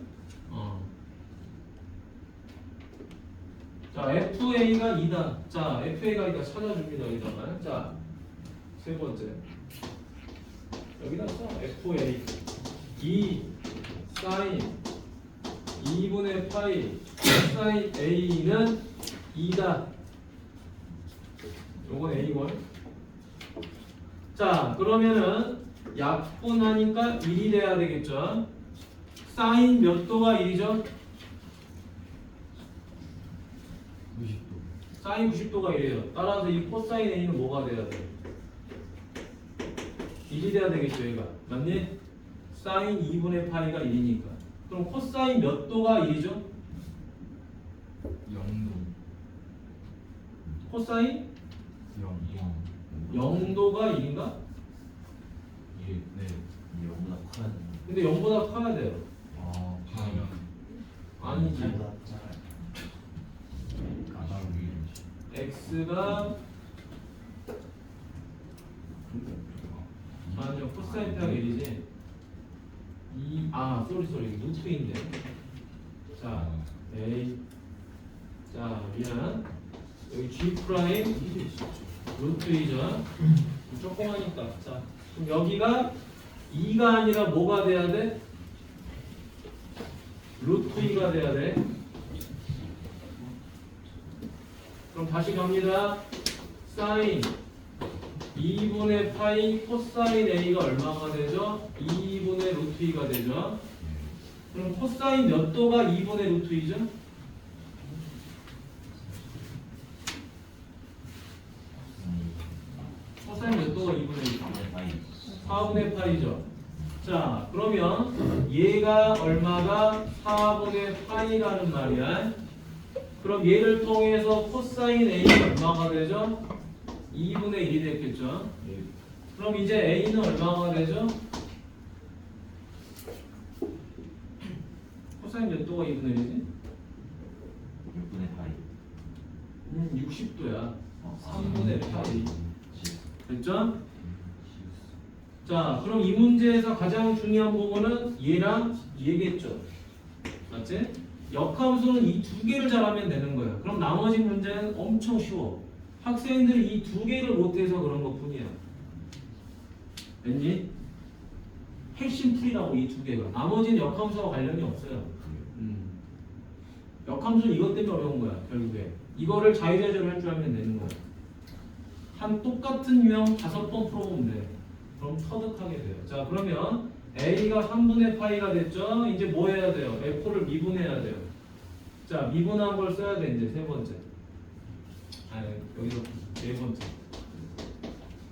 자, fa가 2다. 자, fa가 2다 찾아줍니다, 여기다가. 자, 세 번째. 여기다 써. fa 2 사인 2분의 파이 사인 a는 2다. 요건 a1. 자, 그러면은 약분하니까 1이 돼야 되겠죠. 사인 몇 도가 1이죠? 90도. 사인 90도가 1이에요. 따라서 이 코사인 a는 뭐가 돼야 돼? 1이 돼야 되겠죠, 얘가. 맞니? 사인 2분의 파이가 1이니까. 그럼 코사인 몇 도가 1이죠? 0도. 코사인 0. 0도가 1인가? 예, 네. 이거보다 커야 돼. 근데 0보다 커야 돼요. 아, 그러면 아니지. 가장 위에. x가 아니요 코사인 빼기 1이지. 쏘리 루트인데. 자 a 자 미안 여기 g 프라임 루트 2죠. 조그마니까. 자 그럼 여기가 2가 아니라 뭐가 돼야 돼? 루트 2가 돼야 돼. 그럼 다시 갑니다. 사인 2분의 파이 코사인 A가 얼마가 되죠? 2분의 루트 2가 되죠. 그럼 코사인 몇 도가 2분의 루트 2죠? 코사인 몇 도가 2분의 2? 4분의 8이죠. 자, 그러면 얘가 얼마가 4분의 파이라는 말이야. 그럼 얘를 통해서 코사인 A가 얼마가 되죠? 2분의 1이 됐겠죠. 그럼 이제 A는 얼마가 되죠? 코사인 몇 도가 2분의 1이지? 6분의 파이. 60도야. 3분의 8이. 됐죠? 자, 그럼 이 문제에서 가장 중요한 부분은 얘랑 얘겠죠. 맞지? 역함수는 이 두 개를 잘하면 되는 거야. 그럼 나머지 문제는 엄청 쉬워. 학생들이 이 두 개를 못해서 그런 것 뿐이야. 왠지? 핵심 풀이라고 이 두 개가. 나머지는 역함수와 관련이 없어요. 역함수는 이것 때문에 어려운 거야, 결국에. 이거를 자유자재로 할 줄 알면 되는 거야. 한 똑같은 유형 5번 풀어보면 돼. 그럼 터득하게 돼요. 자, 그러면 A가 3분의 파이가 됐죠? 이제 뭐 해야 돼요? F를 미분해야 돼요. 자, 미분한 걸 써야 돼, 이제 세 번째. 여기서 네 번째.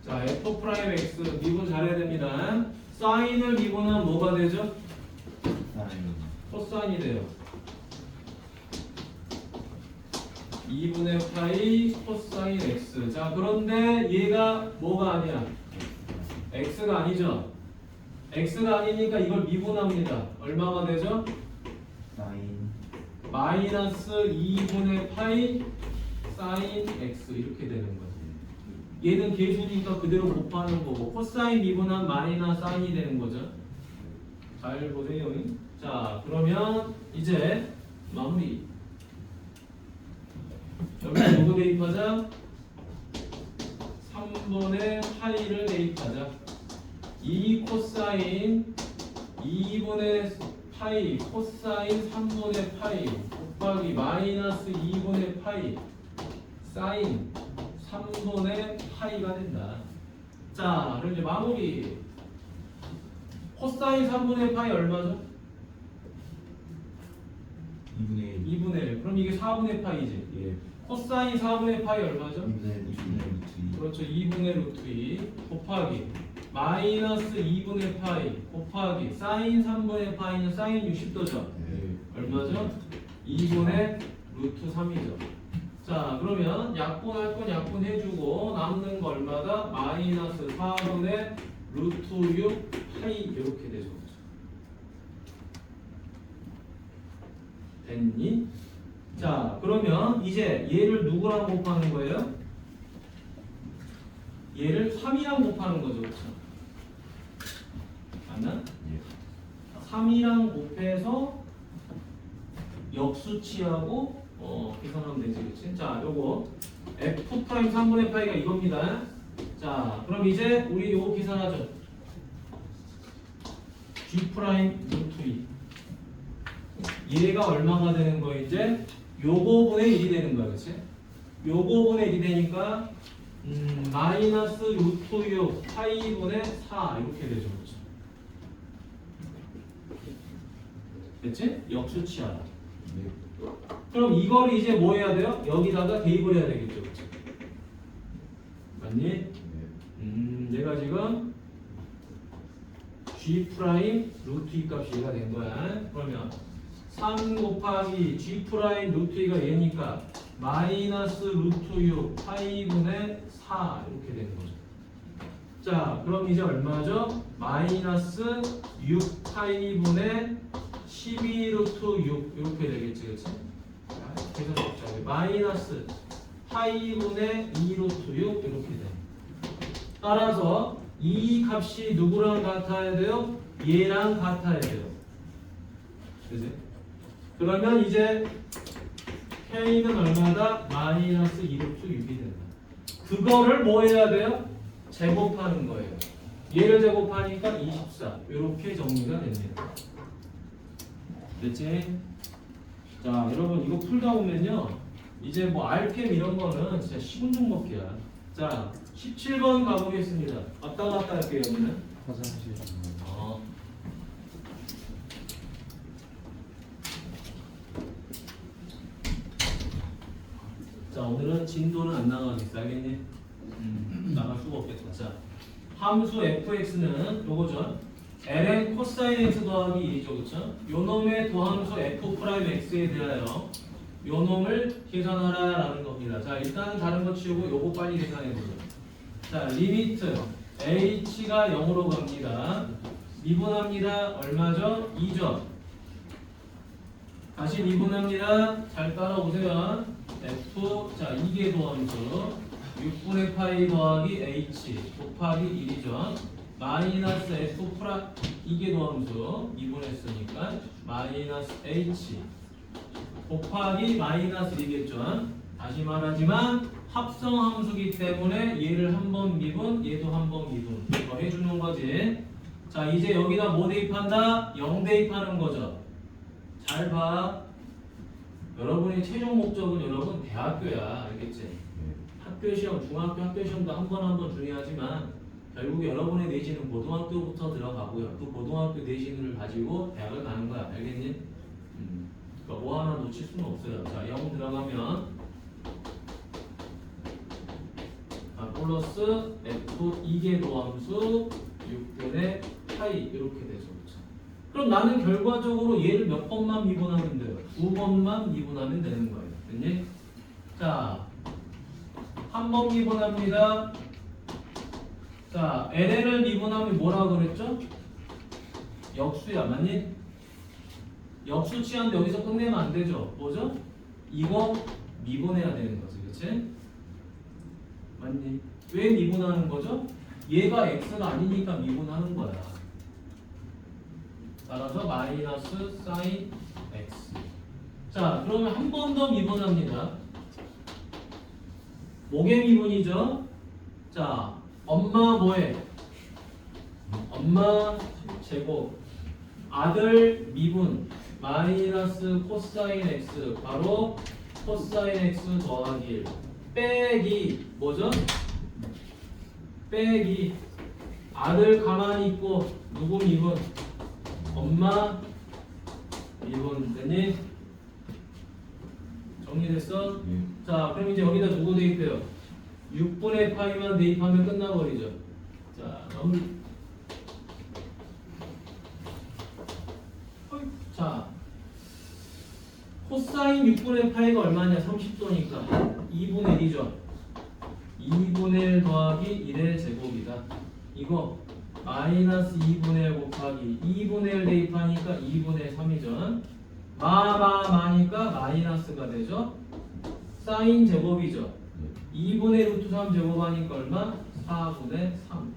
자, F 프라임 X 미분 잘해야 됩니다. 사인을 미분하면 뭐가 되죠? 코사인이 돼요. 2분의 파이 코사인 X. 자, 그런데 얘가 뭐가 아니야? X가 아니죠? X가 아니니까 이걸 미분합니다. 얼마가 되죠? 마이너스 2분의 파이 사인 X 이렇게 되는 거죠. 얘는 계수니까 그대로 곱하는 거고 코사인 미분한 마이너스 사인이 되는 거죠. 잘 보세요. 자, 그러면 이제 마무리. 여기서 누구 대입하자? 3분의 파이를 대입하자. 2 코사인 2분의 파이 코사인 3분의 파이 곱하기 마이너스 2분의 파이 사인 3분의 파이가 된다. 자, 그럼 이제 마무리. 코사인 3분의 파이 얼마죠? 2분의 1. 2분의 1. 그럼 이게 4분의 파이지? 예. 코사인 4분의 파이 얼마죠? 2분의 루트 2. 그렇죠. 2분의 루트 2 곱하기 마이너스 2분의 파이 곱하기 사인 3분의 파이는 사인 60도죠. 예. 얼마죠? 2분의 루트 3이죠. 자, 그러면 약분할 건 약분해주고 남는 거 얼마다? 마이너스 4분의 루트 6 파이 이렇게 되죠. 됐니? 자, 그러면 이제 얘를 누구랑 곱하는 거예요? 얘를 3이랑 곱하는 거죠. 그렇죠? 맞나? 예. 3이랑 곱해서 역수치하고 계산하면 되지. 그치? 자, 요거 F 프라임 3분의 파이가 이겁니다. 자, 그럼 이제 우리 요거 계산하죠. G 프라임 루트 2 얘가 얼마가 되는 거 이제? 요거 분의 1이 되는 거야. 그치? 요거 분의 1이 되니까 마이너스 루트 6 파이분의 4 이렇게 되죠. 그렇죠? 됐지? 역수치하라. 네. 그럼 이걸 이제 뭐 해야 돼요? 여기다가 대입을 해야 되겠죠. 그렇죠? 맞니? 네. 얘가 지금 G 프라임 루트 2 값이 얘가 된 거야. 그러면 3 곱하기 G 프라임 루트 2가 얘니까 마이너스 루트 6 파이분의 4 이렇게 되는 거죠. 자, 그럼 이제 얼마죠? 마이너스 6 파이분의 12 루트 6 이렇게 되겠지, 그렇지? 계산 곱자기 마이너스 파이분의 2 루트 6 이렇게 돼. 따라서 이 값이 누구랑 같아야 돼요? 얘랑 같아야 돼요. 그지? 그러면 이제 K는 얼마다? 마이너스 2 루트 6이 된다. 그거를 뭐 해야 돼요? 제곱하는 거예요. 얘를 제곱하니까 24 이렇게 정리가 됩니다. 됐지? 자, 여러분 이거 풀다 보면요 이제 뭐 RPM 이런 거는 진짜 10분 종목이야. 자, 17번 가보겠습니다. 왔다 갔다 할게요, 여기는. 화장실. 자, 오늘은 진도는 안 나가겠어, 알겠니? 나갈 수가 없겠다. 자, 함수 fx는 요거죠. ln 코사인 x 더하기 1이죠, 그쵸? 요 놈의 도함수 f 프라임 x에 대하여 요 놈을 계산하라라는 겁니다. 자, 일단 다른 거 치우고 요거 빨리 계산해보죠. 자, 리미트 h가 0으로 갑니다. 미분합니다. 얼마죠? 2죠. 다시 미분합니다. 잘 따라오세요. f, 자, 이게 도함수 6분의 파이 더하기 h 곱하기 1이죠. 마이너스 f 프라 이게 도함수 미분했으니까 마이너스 h 곱하기 마이너스 1이겠죠. 다시 말하지만 합성함수기 때문에 얘를 한 번 미분, 얘도 한 번 미분 이거 해주는 거지. 자, 이제 여기다 뭐 대입한다? 0 대입하는 거죠. 잘 봐. 여러분의 최종 목적은 여러분 대학교야, 알겠지? 학교 시험, 중학교 학교 시험도 한 번 중요하지만 결국 여러분의 내신은 고등학교부터 들어가고요. 그 고등학교 내신을 가지고 대학을 가는 거야, 알겠니? 그러니까 뭐 하나 놓칠 수는 없어요. 자, 0 들어가면 플러스 f 2개 도함수 6분의 파이 이렇게 되죠. 그렇죠? 그럼 나는 결과적으로 얘를 몇 번만 미분하면 돼요? 2번만 미분하면 되는 거예요. 됐니? 자, 한 번 미분합니다. 자, ln을 미분하면 뭐라고 그랬죠? 역수야, 맞니? 역수 취한데 여기서 끝내면 안 되죠. 뭐죠? 이거 미분해야 되는 거지, 그렇지? 맞니? 왜 미분하는 거죠? 얘가 x가 아니니까 미분하는 거야. 따라서 마이너스 사인 x. 자, 그러면 한 번 더 미분합니다. 뭐의 미분이죠? 자, 엄마 뭐해? 엄마 제곱. 아들 미분. 마이너스 코사인 x 바로 코사인 x 더하기 1 빼기 뭐죠? 빼기 아들 가만히 있고 누구 미분? 엄마 미분. 됐니? 정리됐어? 자, 그럼 이제 여기다 누구 대입해요? 6분의 파이만 대입하면 끝나버리죠. 자, 자, 코사인 6분의 파이가 얼마냐? 30도니까 2분의 1이죠. 2분의 1 더하기 1의 제곱이다. 이거 마이너스 2분의 1 곱하기 2분의 1 대입하니까 2분의 3이죠. 마니까 마이너스가 되죠. 사인 제곱이죠. 2분의 루트 3 제곱하니까 얼마? 4분의 3.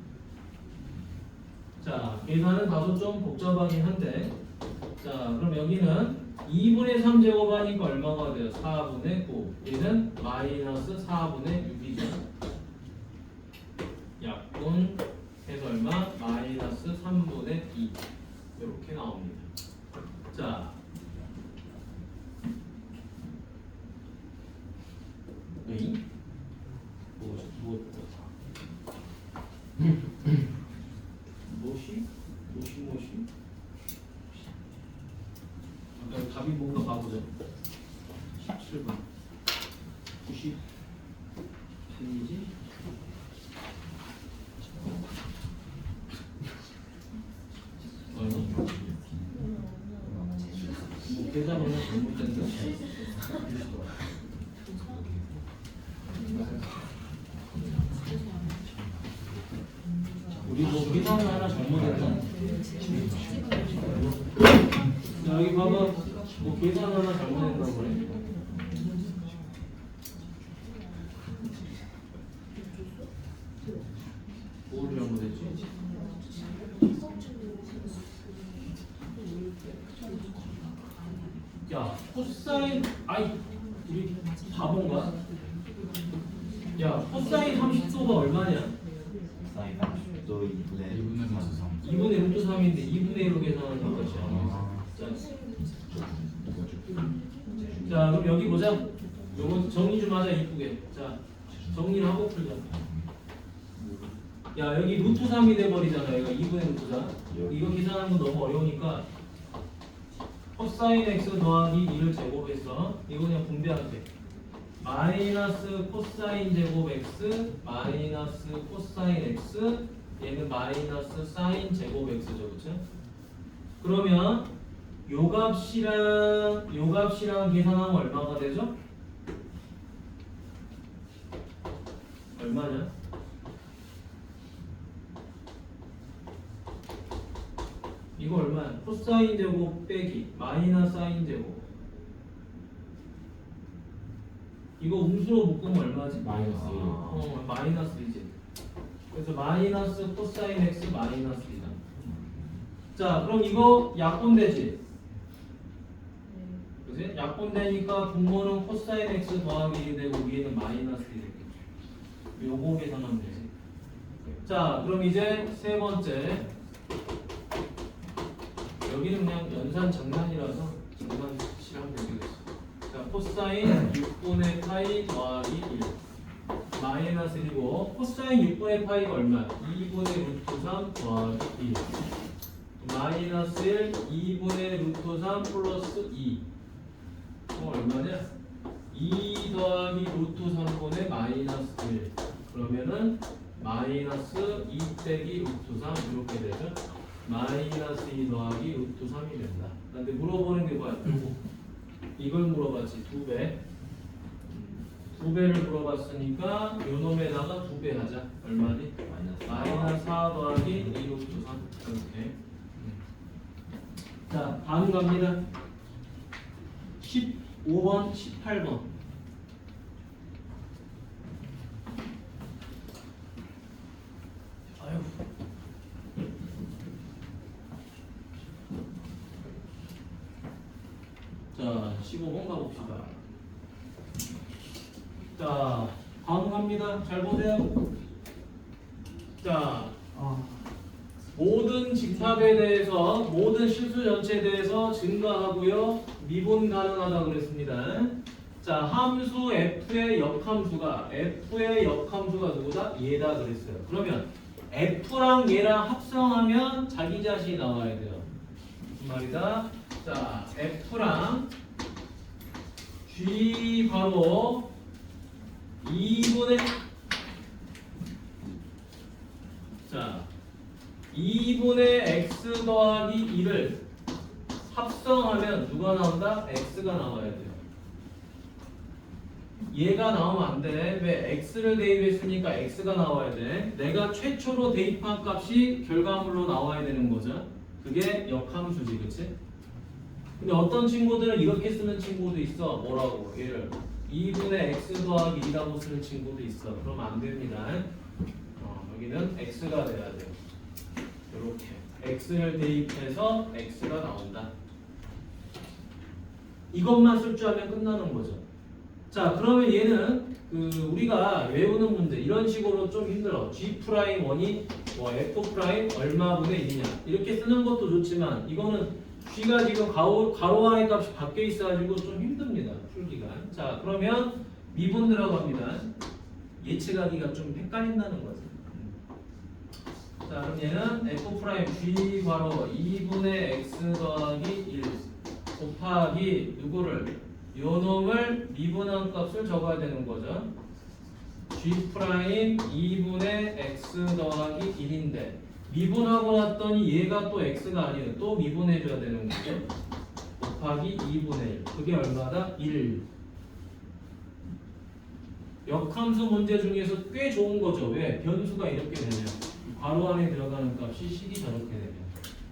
자, 계산은 다소 좀 복잡하긴 한데, 자, 그럼 여기는 2분의 3 제곱하니까 얼마가 돼요? 4분의 9. 얘는 마이너스 4분의 6이죠. 약분 해서 얼마? 마이너스 3분의 2. 이렇게 나옵니다. 자, 무엇이? 아까 답이 뭔가 봐보죠. 17번 90 페이지 뭐 계산은 잘못된다. 우리 뭐 계산을 하나 잘못했나? 자, 여기 봐봐. 뭐 계산 하나 잘못했나 보네. 뭘 잘못했지? 야, 코사인 아이 우리 바본가? 야, 코사인 30도가 얼마냐? 사인 30도 2분의 3. 2분의 루트 3인데 2분의 1로 계산하는 것이야. 자, 그럼 여기 보자. 요거 정리 좀 하자, 이쁘게. 자, 정리를 하고 풀자. 야 여기 루트 3이 돼버리잖아. 얘가 2분의 루트 3. 이거 계산하는 거 너무 어려우니까 코사인 x 더하기 2를 제곱했어. 이거 그냥 분배할게. 마이너스 코사인 제곱 x 마이너스 코사인 x 얘는 마이너스 사인 제곱 x죠. 그쵸? 그러면 요 값이랑 계산하면 얼마가 되죠? 얼마냐? 이거 얼마야? 코사인 제곱 빼기 마이너스 사인 제곱. 이거 음수로 묶으면 얼마지? 마이너스 일. 마이너스 1이지. 그래서 마이너스 코사인 x 마이너스 2다. 자, 그럼 이거 약분되지? 그지? 약분되니까 분모는 코사인 x 더하기 1이 되고 위에는 마이너스 1이 되겠죠. 요거 계산하면 되지. 자, 그럼 이제 세 번째. 여기는 그냥 연산 정산이라서 정산식하면 되겠어. 자, 코사인 6분의 파이 더하기 1 마이너스 1이고 코사인 6분의 파이가 얼마야? 2분의 루트 3 더하기 1 마이너스 1 2분의 루트 3 플러스 2 얼마냐? 2 더하기 루트 3분의 마이너스 1 그러면은 마이너스 2 빼기 루트 3 이렇게 되죠? 마이너스 2 더하기 루트 3이 된다. 근데 물어보는 게 뭐야? 이걸 물어봤지. 2배. 2배를 물어봤으니까 요 놈에다가 2배 하자. 얼마니? 마이너스 4 더하기 2 루트 3 이렇게. 자, 다음 갑니다. 15번, 18번. 아유. 자, 15번 가봅시다. 자, 다음 갑니다. 잘 보세요. 자, 모든 집합에 대해서, 모든 실수 전체에 대해서 증가하고요. 미분 가능하다 그랬습니다. 자, 함수 f의 역함수가 누구다? 얘다 그랬어요. 그러면 f랑 얘랑 합성하면 자기 자신이 나와야 돼요. 무슨 말이다? 자, f랑 g 바로 2분의 자 2분의 x 더하기 2를 합성하면 누가 나온다? x가 나와야 돼요. 얘가 나오면 안 돼. 왜? x를 대입했으니까 x가 나와야 돼. 내가 최초로 대입한 값이 결과물로 나와야 되는 거죠. 그게 역함수지, 그치? 근데 어떤 친구들은 이렇게 쓰는 친구도 있어. 뭐라고? 얘를 2분의 x 더하기 2라고 쓰는 친구도 있어. 그러면 안 됩니다. 여기는 x가 돼야 돼요. 이렇게 x를 대입해서 x가 나온다. 이것만 쓸 줄 알면 끝나는 거죠. 자, 그러면 얘는 우리가 외우는 문제 이런 식으로 좀 힘들어. g'1이 뭐 f' 얼마분의 1이냐 이렇게 쓰는 것도 좋지만 이거는 g가 지금 가로 안의 값이 바뀌어 있어가지고 좀 힘듭니다. 풀기가. 자, 그러면 미분 들어갑니다. 예측하기가 좀 헷갈린다는 거죠. 자, 그럼 얘는 f' g 바로 2분의 x 더하기 1 곱하기 누구를? 요 놈을 미분한 값을 적어야 되는 거죠. g' 2분의 x 더하기 1인데 미분하고 났더니 얘가 또 x가 아니에요. 또 미분해줘야 되는 거죠. 곱하기 2분의 1. 그게 얼마다? 1. 역함수 문제 중에서 꽤 좋은 거죠. 왜? 변수가 이렇게 되면 괄호 안에 들어가는 값이 식이 저렇게 되면.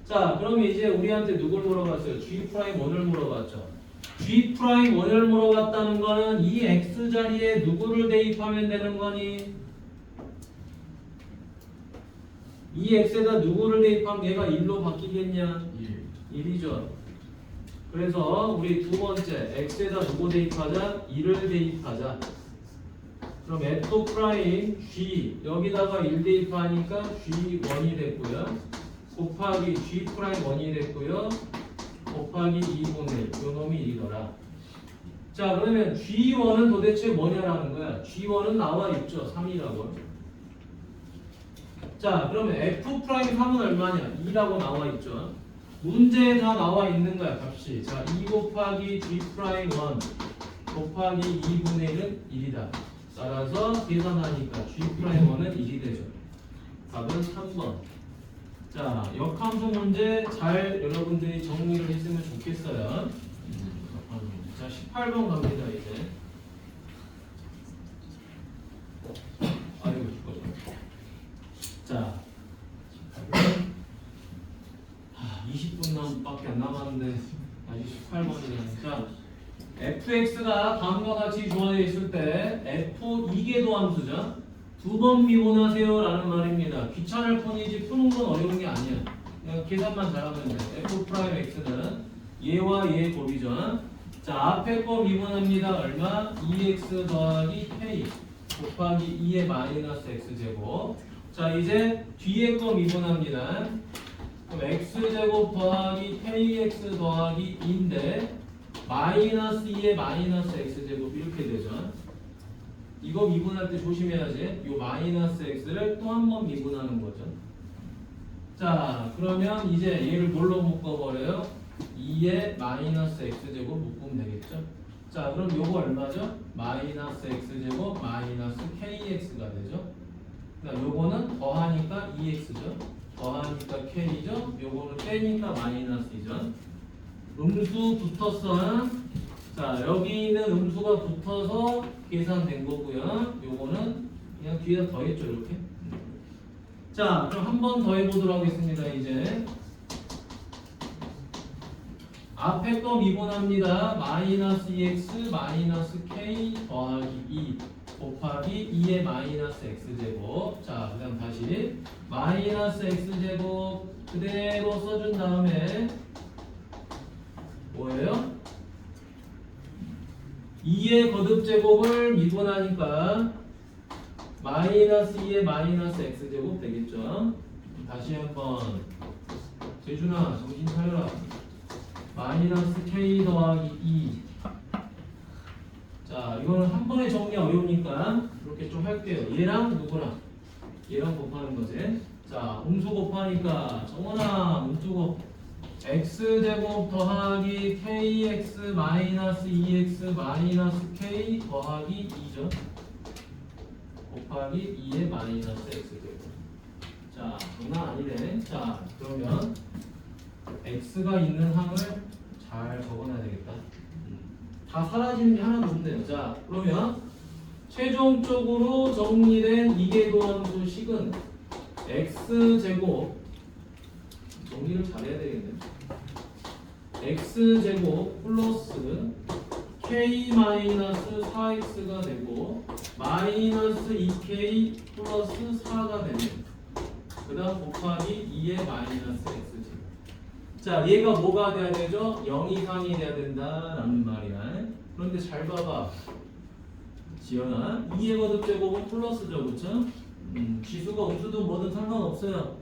자, 그러면 이제 우리한테 누굴 물어봤어요? g'1을 물어봤죠. g'1을 물어봤다는 거는 이 x 자리에 누구를 대입하면 되는 거니? 이 x에다 누구를 대입하면 얘가 1로 바뀌겠냐? 1이죠. 그래서 우리 두 번째 x에다 누구 대입하자? 2를 대입하자. 그럼 f' g 여기다가 1 대입하니까 g1이 됐고요. 곱하기 g'1이 됐고요. 곱하기 2분의 1. 요 놈이 1이더라. 자, 그러면 g1은 도대체 뭐냐라는 거야. g1은 나와 있죠. 3이라고. 자, 그러면 F'3은 얼마냐? 2라고 나와 있죠. 문제에 다 나와 있는 거야, 값이. 자, 2 곱하기 G'1 곱하기 2분의 1은 1이다. 따라서 계산하니까 G'1은 1이 되죠. 답은 3번. 자, 역함수 문제 잘 여러분들이 정리를 했으면 좋겠어요. 자, 18번 갑니다, 이제. 아이고, 죽었다. 자, 20분 밖에 안 남았는데 아직 18번이네. 자, fx가 다음과 같이 주어져 있을 때 f 이계도 함수죠. 두 번 미분하세요 라는 말입니다. 귀찮을 뿐이지 푸는 건 어려운 게 아니야. 그냥 계산만 잘하면 돼. f'x는 얘와 얘의 곱이죠. 자, 앞에 거 미분합니다. 얼마? 2x 더하기 k 곱하기 2의 마이너스 x제곱. 자, 이제 뒤에 거 미분합니다. 그럼 x제곱 더하기 kx 더하기 2인데 마이너스 2의 마이너스 x제곱 이렇게 되죠. 이거 미분할 때 조심해야지. 이 마이너스 x를 또 한 번 미분하는 거죠. 자, 그러면 이제 얘를 뭘로 묶어버려요? 2의 마이너스 x제곱 묶으면 되겠죠. 자, 그럼 요거 얼마죠? 마이너스 x제곱 마이너스 kx가 되죠. 그러니까 요거는 더하니까 2x죠. 더하니까 k죠. 요거는 빼니까 마이너스이죠. 음수 붙었어. 자, 여기 있는 음수가 붙어서 계산된 거고요. 요거는 그냥 뒤에다 더했죠, 이렇게. 자, 그럼 한 번 더 해보도록 하겠습니다. 이제 앞에 거 미분합니다. 마이너스 2x 마이너스 k 더하기 2 곱하기 2의 마이너스 x제곱. 자, 그 다음 다시 마이너스 x제곱 그대로 써준 다음에 뭐예요? 2의 거듭제곱을 미분하니까 마이너스 2의 마이너스 x제곱 되겠죠. 다시 한번 재준아 정신 차려라. 마이너스 k 더하기 2. 자, 이거는 한 번에 정리 어려우니까 이렇게 좀 할게요. 얘랑 누구랑? 얘랑 곱하는 거지. 자, 음수 곱하니까 정원아 음수 곱 x제곱 더하기 kx 마이너스 2x 마이너스 k 더하기 2죠. 곱하기 2의 마이너스 x제곱. 자, 장난 아니네. 자, 그러면 x가 있는 항을 잘 적어놔야 되겠다. 다 사라지는 게 하나도 없네요. 자, 그러면 최종적으로 정리된 이계도함수 식은 x제곱 정리를 잘해야 되겠네. x제곱 플러스 k-4x가 되고 마이너스 2k 플러스 4가 되네요. 그 다음 곱하기 2의 마이너스 x제곱. 자, 얘가 뭐가 돼야 되죠? 0 이상이 돼야 된다라는 말이야. 그런데 잘 봐봐 지연아, 2의 거듭제곱은 플러스죠, 그쵸? 지수가 음수든 뭐든 상관없어요.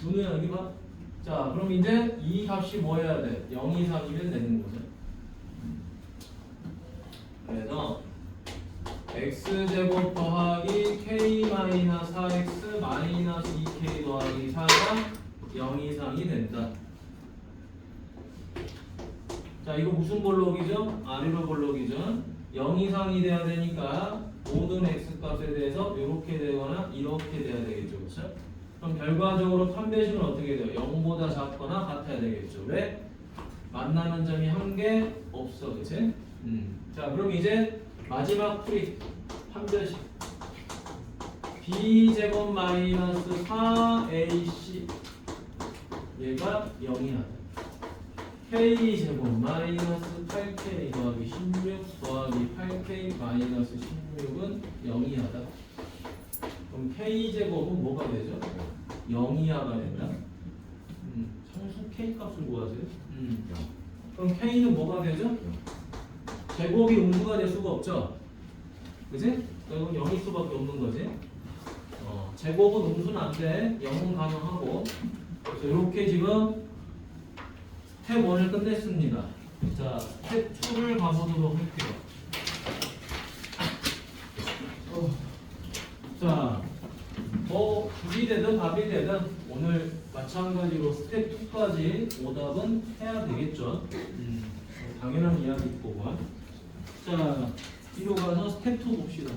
누누야 여기 봐. 자, 그럼 이제 이 값이 뭐 해야 돼? 0 이상이면 되는 거죠. 그래서 x제곱 더하기 k-4x 마이너스 2k 더하기 4가 0 이상이 된다. 자, 이거 무슨 볼록이죠? 아래로 볼록이죠. 0 이상이 돼야 되니까 모든 x값에 대해서 이렇게 되거나 이렇게 돼야 되겠죠, 그렇죠? 그럼 결과적으로 판배식은 어떻게 돼요? 0보다 작거나 같아야 되겠죠. 왜? 만나는 점이 한 개 없어, 그치? 자, 그럼 이제 마지막 풀이 판별식 b제곱 마이너스 4ac 얘가 0이야. k제곱 마이너스 8k 더하기 16 더하기 8k 마이너스 16은 0이하다. 그럼 k제곱은 뭐가 되죠? 0이하가 된다. 상수 k 값을 구하세요. 그럼 k는 뭐가 되죠? 제곱이 음수가 될 수가 없죠. 그지? 그럼 0일 수밖에 없는 거지. 제곱은 음수는 안 돼. 0은 가능하고. 그래서 이렇게 지금 스텝 1을 끝냈습니다. 자, 스텝 2를 가보도록 할게요. 자, 뭐 죽이 되든 밥이 되든 오늘 마찬가지로 스텝 2까지 오답은 해야 되겠죠. 당연한 이야기고. 자, 뒤로 가서 스텝 2 봅시다.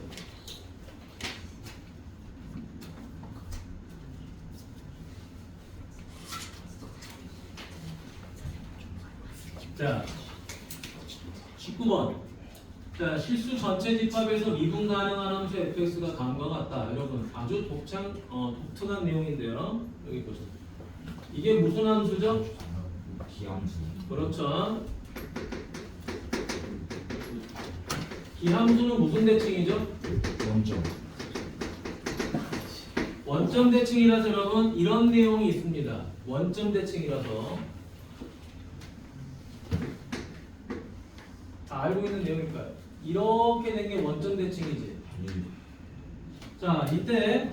자, 19번. 자, 실수 전체 집합에서 미분 가능한 함수 fx가 다음과 같다. 여러분, 아주 독특한 내용인데요. 여기 보세요. 이게 무슨 함수죠? 기함수. 그렇죠. 기함수는 무슨 대칭이죠? 원점. 원점 대칭이라서 여러분 이런 내용이 있습니다. 원점 대칭이라서 다 알고 있는 내용일까요? 이렇게 된 게 원점 대칭이지. 자, 이때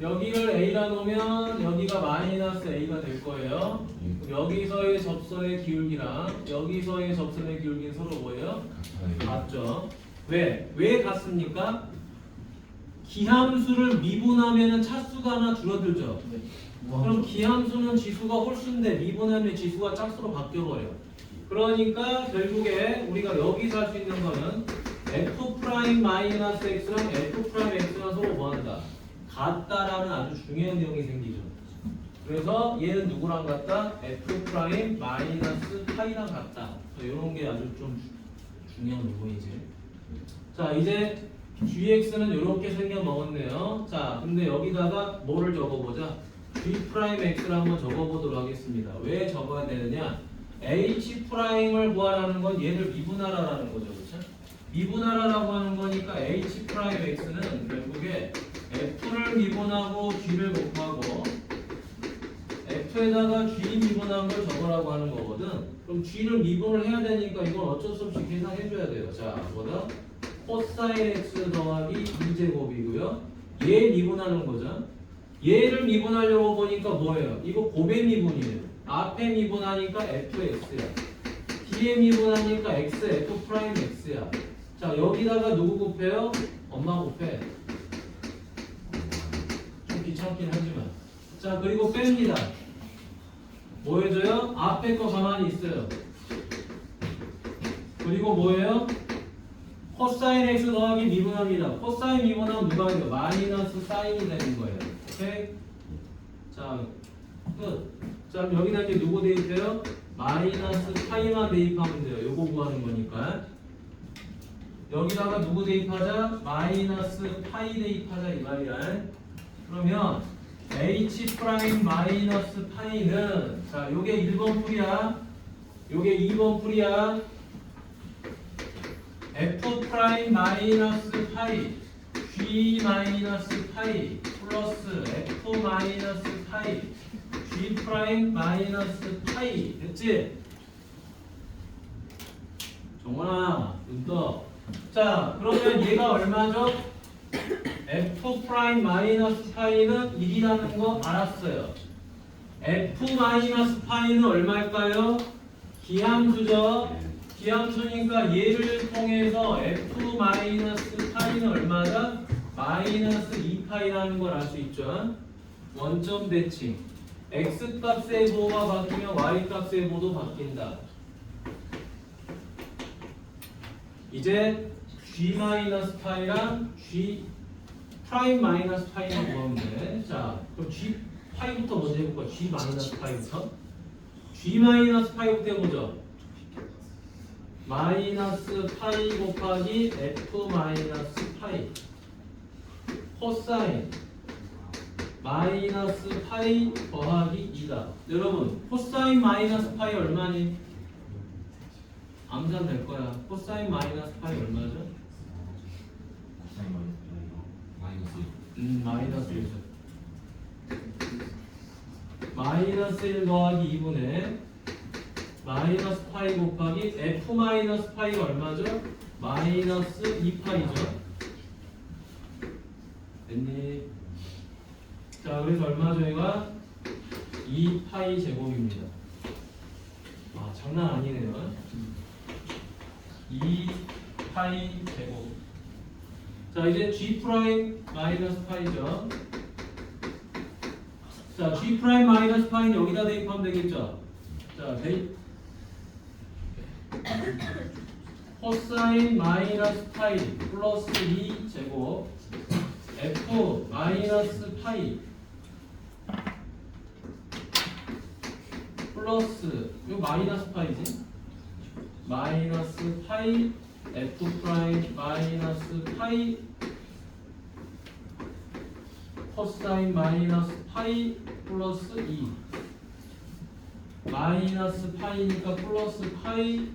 여기를 A라 놓으면 여기가 마이너스 A가 될 거예요. 여기서의 접선의 기울기랑 여기서의 접선의 기울기는 서로 뭐예요? 같죠. 왜 같습니까? 기함수를 미분하면 차수가 하나 줄어들죠. 그럼 기함수는 지수가 홀수인데 미분하면 지수가 짝수로 바뀌어버려. 그러니까 결국에 우리가 여기서 할 수 있는 거는 f'-x랑 f'-x가 서로 뭐한다? 같다라는 아주 중요한 내용이 생기죠. 그래서 얘는 누구랑 같다? f'-파이랑 같다. 이런 게 아주 좀 중요한 부분이지. 자, 이제 gx는 이렇게 생겨 먹었네요. 자, 근데 여기다가 뭐를 적어보자? g'x를 한번 적어보도록 하겠습니다. 왜 적어야 되느냐? h'을 구하라는 건 얘를 미분하라라는 거죠. 그렇죠? 미분하라라고 하는 거니까 h'x는 결국에 f를 미분하고 g를 곱하고 f에다가 g 미분한 걸 적으라고 하는 거거든. 그럼 g를 미분을 해야 되니까 이건 어쩔 수 없이 계산해 줘야 돼요. 자, 뭐다? 코사인 x 더하기 2제곱이고요. 얘 미분하는 거죠. 얘를 미분하려고 보니까 뭐예요? 이거 곱의 미분이에요. 앞에 미분하니까 fx야. 뒤에 미분하니까 x, f'-x야. 자, 여기다가 누구 곱해요? 엄마 곱해. 좀 귀찮긴 하지만. 자, 그리고 뺍니다. 뭐 해줘요? 앞에 거 가만히 있어요. 그리고 뭐예요? 코사인 x 더하기 미분합니다. 코사인 미분하면 누가 돼요? 마이너스 사인이 되는 거예요. 오케이? 자, 끝. 자, 그럼 여기다 이제 누구 대입해요? 마이너스 파이만 대입하면 돼요. 요거 구하는 거니까. 여기다가 누구 대입하자? 마이너스 파이 대입하자 이 말이야. 그러면 h 프라임 마이너스 파이는 자, 요게 1번 풀이야. 요게 2번 풀이야. f 프라임 마이너스 파이 g 마이너스 파이 플러스 f 마이너스 파이 g 프라임 마이너스 파이 됐지? 정원아 눈 떠. 자, 그러면 얘가 얼마죠? f 프라임 마이너스 파이는 1이라는 거 알았어요. f 마이너스 파이는 얼마일까요? 기함수죠. 기함수니까 얘를 통해서 f 마이너스 파이는 얼마다? 마이너스 2파이라는 걸 알 수 있죠. 원점 대칭. x 값의 보호가 바뀌면 y 값의 보호도 바뀐다. 이제 g 마이너스 파이랑 g 프라임 마이너스 파이만 구하면 돼. 자, 그럼 g 파이부터 먼저 해볼까? g 마이너스 파이부터. g 마이너스 파이부터 해보죠. 마이너스 파이 곱하기 f 마이너스 파이 코사인 마이너스 파이 더하기 2다. 여러분, 코사인 마이너스 파이 얼마니? 암산 될 거야. 코사인 마이너스 파이 얼마죠? 마이너스 1. 마이너스 1 더하기 2분의 마이너스 파이 곱하기 f 마이너스 파이가 얼마죠? 마이너스 2파이죠. 됐니? 자, 그래서 얼마죠? 얘가 2파이 제곱입니다. 아, 장난 아니네요. 2파이 제곱. 자 이제 G 프라임 마이너스 파이죠. 자 G 프라임 마이너스 파이는 여기다 대입하면 되겠죠. 자 대입 코사인 마이너스 파이 플러스 2 제곱 F 마이너스 파이 플러스 요 마이너스 파이지 마이너스 파이 F 프라임 마이너스 파이 코사인 마이너스 파이 플러스 2 마이너스 파이니까 플러스 파이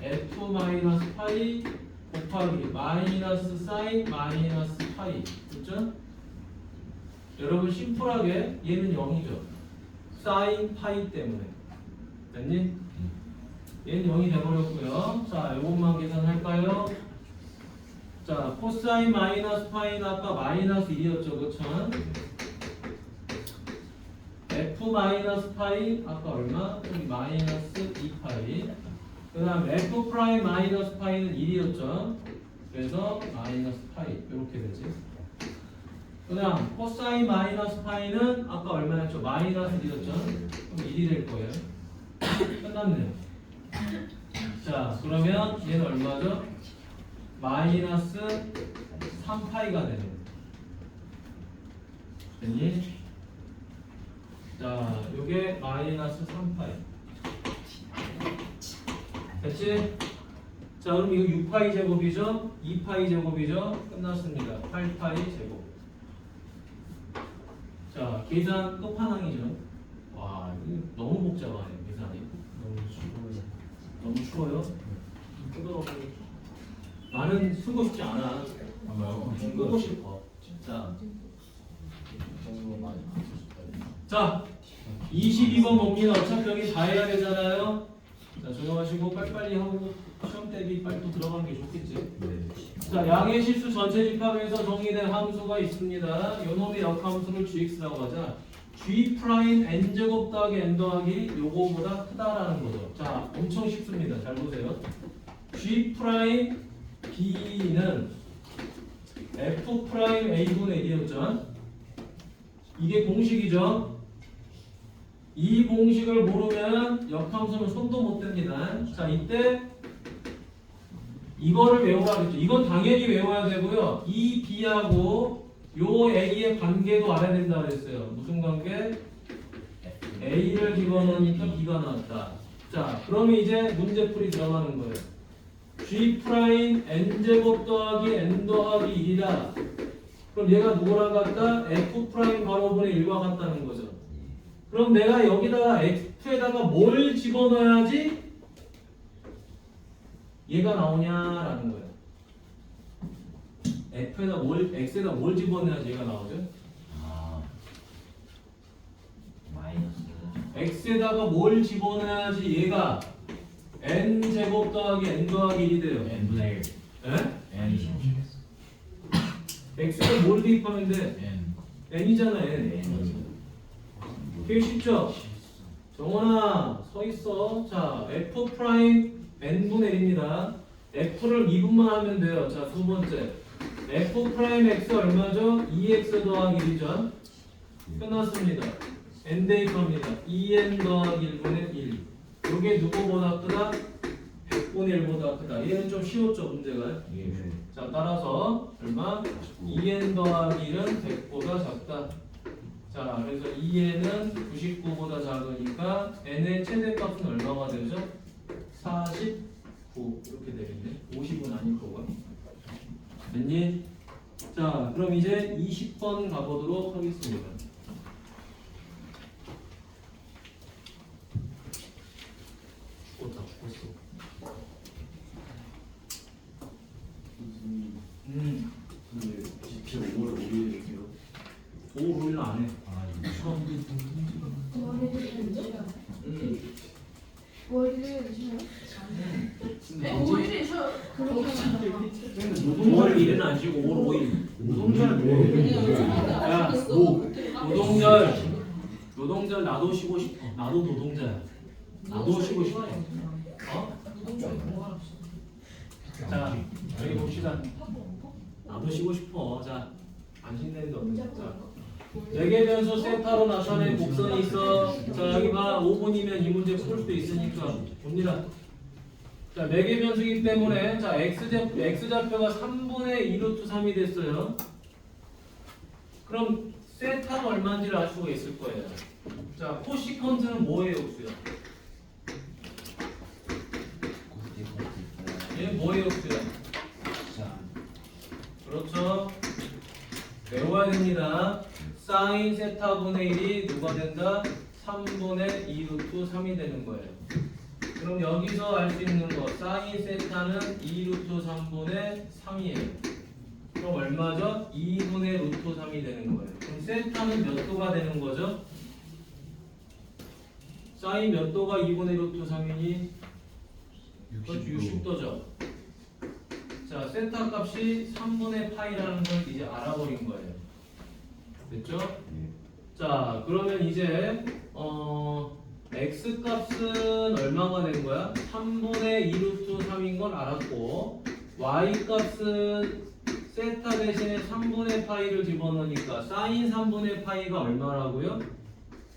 F 마이너스 파이 곱하기 마이너스 사인 마이너스 파이 그렇죠? 여러분 심플하게 얘는 0이죠 사인 파이 때문에 됐니? 얘는 0이 돼버렸고요 자 요것만 계산할까요? 자 코사인 마이너스 파이는 아까 마이너스 1이었죠 그쵸? F 마이너스 파이 아까 얼마? 여기 마이너스 2파이 그 다음 F 프라임 마이너스 파이는 1이었죠 그래서 마이너스 파이 이렇게 되지 그 다음 코사인 마이너스 파이는 아까 얼마였죠? 마이너스 1이었죠 그럼 1이 될 거예요 끝났네요 자 그러면 얘는 얼마죠? 마이너스 3파이가 되네요 됐니? 자 요게 마이너스 3파이 됐지? 자 그럼 이거 6파이 제곱이죠? 2파이 제곱이죠? 끝났습니다 8파이 제곱 자 계산 끝판왕이죠 와 이거 너무 복잡하네 계산이 너무 쉬워요? 나는 쓰고 싶지 않아 쓰고 싶어 진짜 자 22번 봅니다 어차피 여기 다 해야 되잖아요 자 조용하시고 빨리빨리 하고 시험 대비 빨리 또 들어가는 게 좋겠지 자 양의 실수 전체 집합에서 정의된 함수가 있습니다 요놈의 역함수를 gx라고 하자 g 프라임 n제곱 더하기 n 더하기 요거보다 크다라는 거죠 자 엄청 쉽습니다 잘 보세요 g 프라임 b는 f 프라임 a분의 1이었죠 이게 공식이죠 이 공식을 모르면 역함수는 손도 못 댑니다 자 이때 이거를 외워야겠죠 이건 당연히 외워야 되고요 이 b하고 요 a의 관계도 알아야 된다 그랬어요 무슨 관계? a를 집어넣으니까 b가 나왔다 자 그러면 이제 문제풀이 들어가는 거예요 g 프라임 n제곱 더하기 n 더하기 1이다 그럼 얘가 누구랑 같다? f 프라임 바로분의 1과 같다는 거죠 그럼 내가 여기다가 x에다가 뭘 집어넣어야지 얘가 나오냐라는 거예요 f에다 x에다 뭘 집어넣어야지 얘가 나오죠? 아 마이너스 x에다가 뭘 집어넣어야지 얘가 n제곱 더하기 n 더하기 1이 돼요 n분의 1 에? n x에 뭘 대입하면 돼? n n이잖아 n 되게 쉽죠? 정원아 서있어 자 f 프라임 n분의 1입니다 f를 2분만 하면 돼요 자 두번째 f 프라임 x 얼마죠? 2x 더하기 1이죠 끝났습니다 n 대입합니다 2n 더하기 1분의 1 이게 누구보다 크다? 100분의 1보다 크다 얘는 좀 쉬웠죠 문제가 자 따라서 얼마? 2n 더하기 1은 100보다 작다 자 그래서 2n은 99보다 작으니까 n의 최대값은 얼마가 되죠? 49 이렇게 되겠네 50은 아닐 거고요 됐니? 자 그럼 이제 20번 가보도록 하겠습니다 죽었다 죽었어 근데 GP 5월 5일이요 5, 5일 안해 월요일에 쉬어요? 근데 네, 월요일에 쉬어요. 그렇게 하면 노동절 1은 안 쉬고 5, 5일 노동절 야 노동절 나도 쉬고 싶어 나도 노동자야 나도 쉬고 싶어 어? 자 여기 봅시다 나도 쉬고 싶어. 자, 안 쉰다는데 문제 어떡해. 자, 푸는 거. 매개 변수 세타로 나타낸 곡선이 있어. 자, 여기 봐. 5분이면 이 문제 풀 수도 있으니까 봅니다. 자, 매개 변수이기 때문에 자, x좌표가 3분의 2 루트 3이 됐어요. 그럼 세타가 얼마인지를 알 수가 있을 거예요. 자, 코시컨트는 뭐예요, 옥수야? 얘 뭐예요, 옥수야? 자, 그렇죠. 외워야 됩니다. 사인 세타분의 1이 누가 된다? 3분의 2 루트 3이 되는 거예요. 그럼 여기서 알 수 있는 거 사인 세타는 2 루트 3분의 3이에요. 그럼 얼마죠? 2분의 루트 3이 되는 거예요. 그럼 세타는 몇 도가 되는 거죠? 사인 몇 도가 2분의 루트 3이니? 그렇죠. 60도죠. 자, 세타 값이 3분의 파이라는 걸 이제 알아버린 거예요. 됐죠? 자, 그러면 이제 x 값은 얼마가 되는 거야? 3분의 2 루트 3인 걸 알았고 y 값은 세타 대신에 3분의 파이를 집어넣으니까 사인 3분의 파이가 얼마라고요?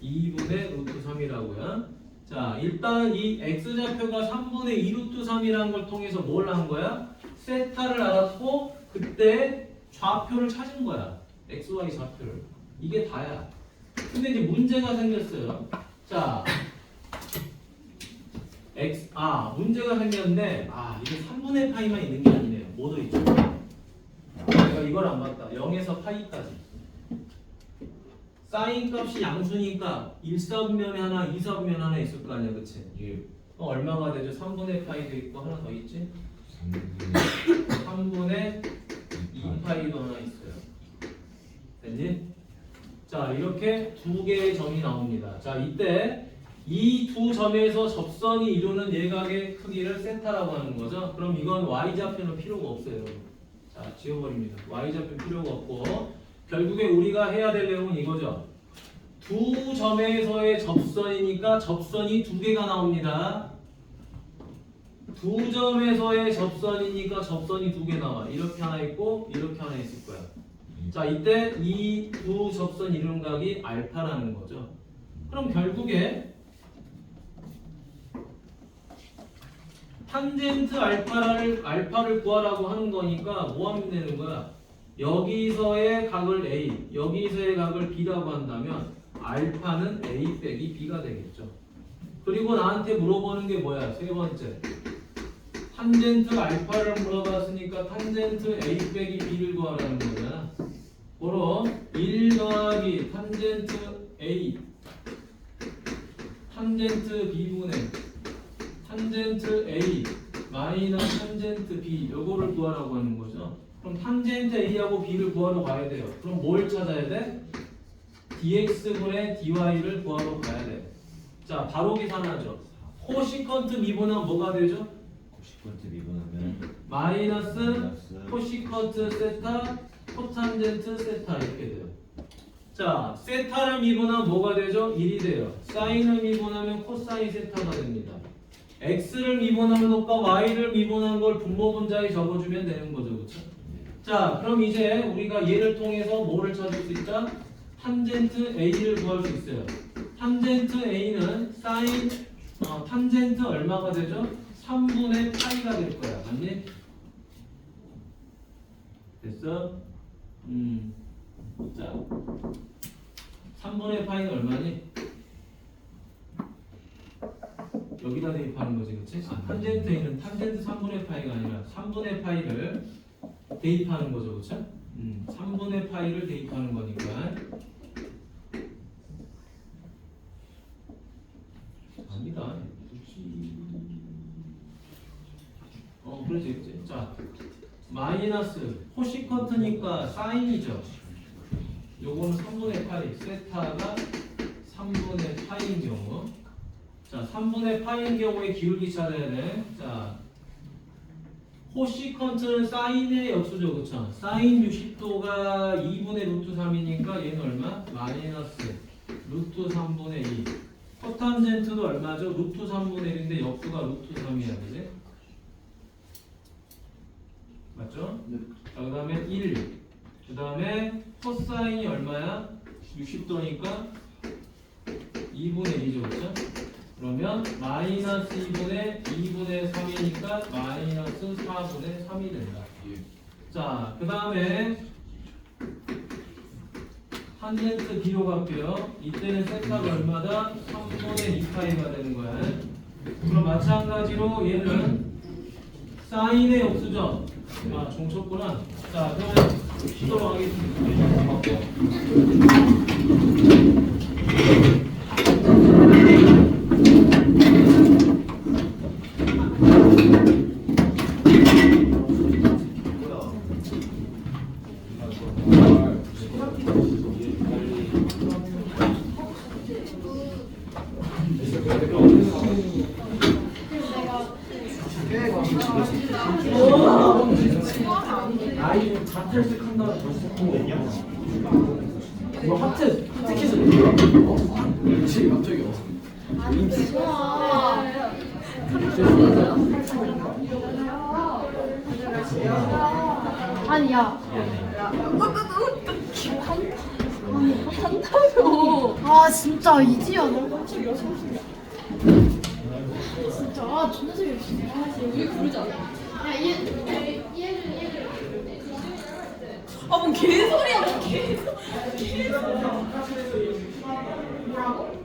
2분의 루트 3이라고요. 자, 일단 이 x좌표가 3분의 2 루트 3이라는 걸 통해서 뭘 한 거야? 세타를 알았고 그때 좌표를 찾은 거야. xy 좌표를. 이게 다야. 근데 이제 문제가 생겼어요. 자, 문제가 생겼는데 이게 3분의 파이만 있는 게 아니네요. 뭐도 있죠. 내가 이걸 안 봤다. 0에서 파이까지. 사인 값이 양수니까 1사분면에 하나, 2사분면에 하나 있을 거 아니야, 그치? 예. 얼마가 되죠? 3분의 파이도 있고 하나 더 있지? 3분의 3분의 2파이도 하나 있어요. 됐니? 자, 이렇게 두 개의 점이 나옵니다. 자, 이때 이 두 점에서 접선이 이루는 예각의 크기를 세타라고 하는 거죠. 그럼 이건 y좌표는 필요가 없어요. 자, 지워버립니다. y좌표 필요가 없고 결국에 우리가 해야 될 내용은 이거죠. 두 점에서의 접선이니까 접선이 두 개가 나옵니다. 두 점에서의 접선이니까 접선이 두 개 나와. 이렇게 하나 있고 이렇게 하나 있을 거야. 자, 이때 이 두 접선 이루는 각이 알파라는 거죠. 그럼 결국에 탄젠트 알파를 구하라고 하는 거니까 뭐 하면 되는 거야? 여기서의 각을 A, 여기서의 각을 B라고 한다면 알파는 A 빼기 B가 되겠죠. 그리고 나한테 물어보는 게 뭐야? 세 번째. 탄젠트 알파를 물어봤으니까 탄젠트 A 빼기 B를 구하라는 거잖아. 바로 1 더하기 탄젠트 A 탄젠트 B분의 탄젠트 A 마이너스 탄젠트 B 요거를 구하라고 하는 거죠. 그럼 탄젠트 A하고 B를 구하러 가야 돼요. 그럼 뭘 찾아야 돼? dx분의 dy를 구하러 가야 돼. 자, 바로 계산하죠. 코시컨트 미분하면 뭐가 되죠? 코시컨트 미분하면 마이너스 코시컨트 세타 코탄젠트 세타 이렇게 돼요. 자, 세타를 미분하면 뭐가 되죠? 1이 돼요. 사인을 미분하면 코사인 세타가 됩니다. x를 미분하면 오빠 y를 미분한 걸 분모 분자에 적어주면 되는 거죠, 그렇죠? 자, 그럼 이제 우리가 얘를 통해서 뭐를 찾을 수 있다? 탄젠트 a를 구할 수 있어요. 탄젠트 a는 사인 탄젠트 얼마가 되죠? 3분의 파이가 될 거야, 맞니? 됐어? 자, 3분의 파이는 얼마니? 여기다 대입하는 거지, 그치? 탄젠트 A는 탄젠트 3분의 파이가 아니라 3분의 파이를 대입하는 거죠, 그쵸? 3분의 파이를 대입하는 거니까. 아니다. 그렇지, 그렇지. 자, 마이너스 코시컨트니까 사인이죠. 요거는 3분의 파이, 세타가 3분의 파이인 경우. 자, 3분의 파이인 경우에 기울기 찾아야 돼. 자, 코시컨트는 사인의 역수죠, 그쵸? 사인 60도가 2분의 루트 3이니까 얘는 얼마? 마이너스 루트 3분의 2. 코탄젠트도 얼마죠? 루트 3분의 1인데 역수가 루트 3이야, 그지? 맞죠? 네. 자, 자, 그 다음에 1. 그 다음에 코사인이 얼마야? 60도니까 2분의 1이죠. 그렇죠? 그러면 마이너스 2분의 3이니까 마이너스 4분의 3이 된다. 자, 그 다음에 탄젠트 B로 갈게요. 이때는 세타가 얼마다? 3분의 2파이가 되는 거야. 그럼 마찬가지로 얘는 사인의 역수죠. 아, 종쳤구나. 자, 그러면 시도록 하겠습니다. 아이는 다 탈색한다는 벌써 뭐 하트 키스 그치 갑자기 아니 야. 한다며. 아 진짜 이지야 너 깜짝이야. 진짜 아 존나 재밌어. 우리 부르자. 야얘 얘를. 아뭔 개소리야 뭔 개소리. 뭐라고?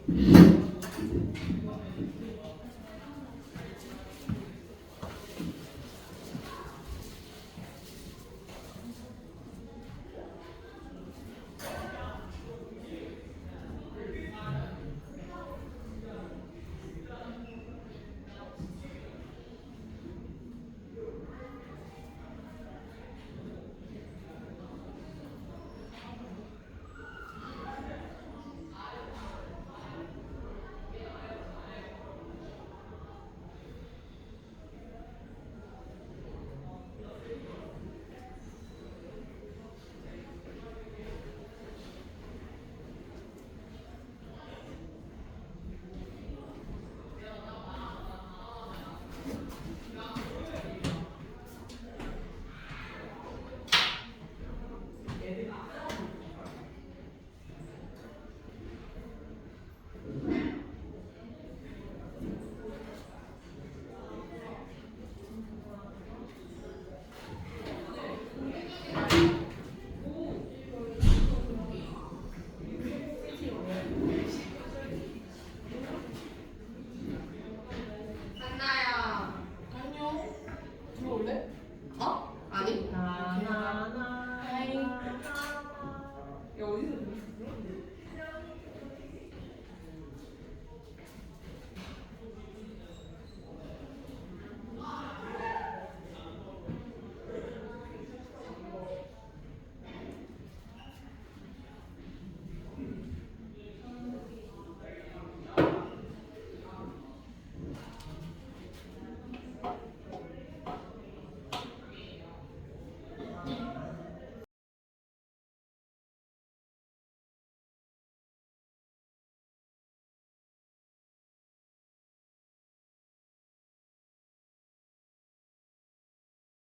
음.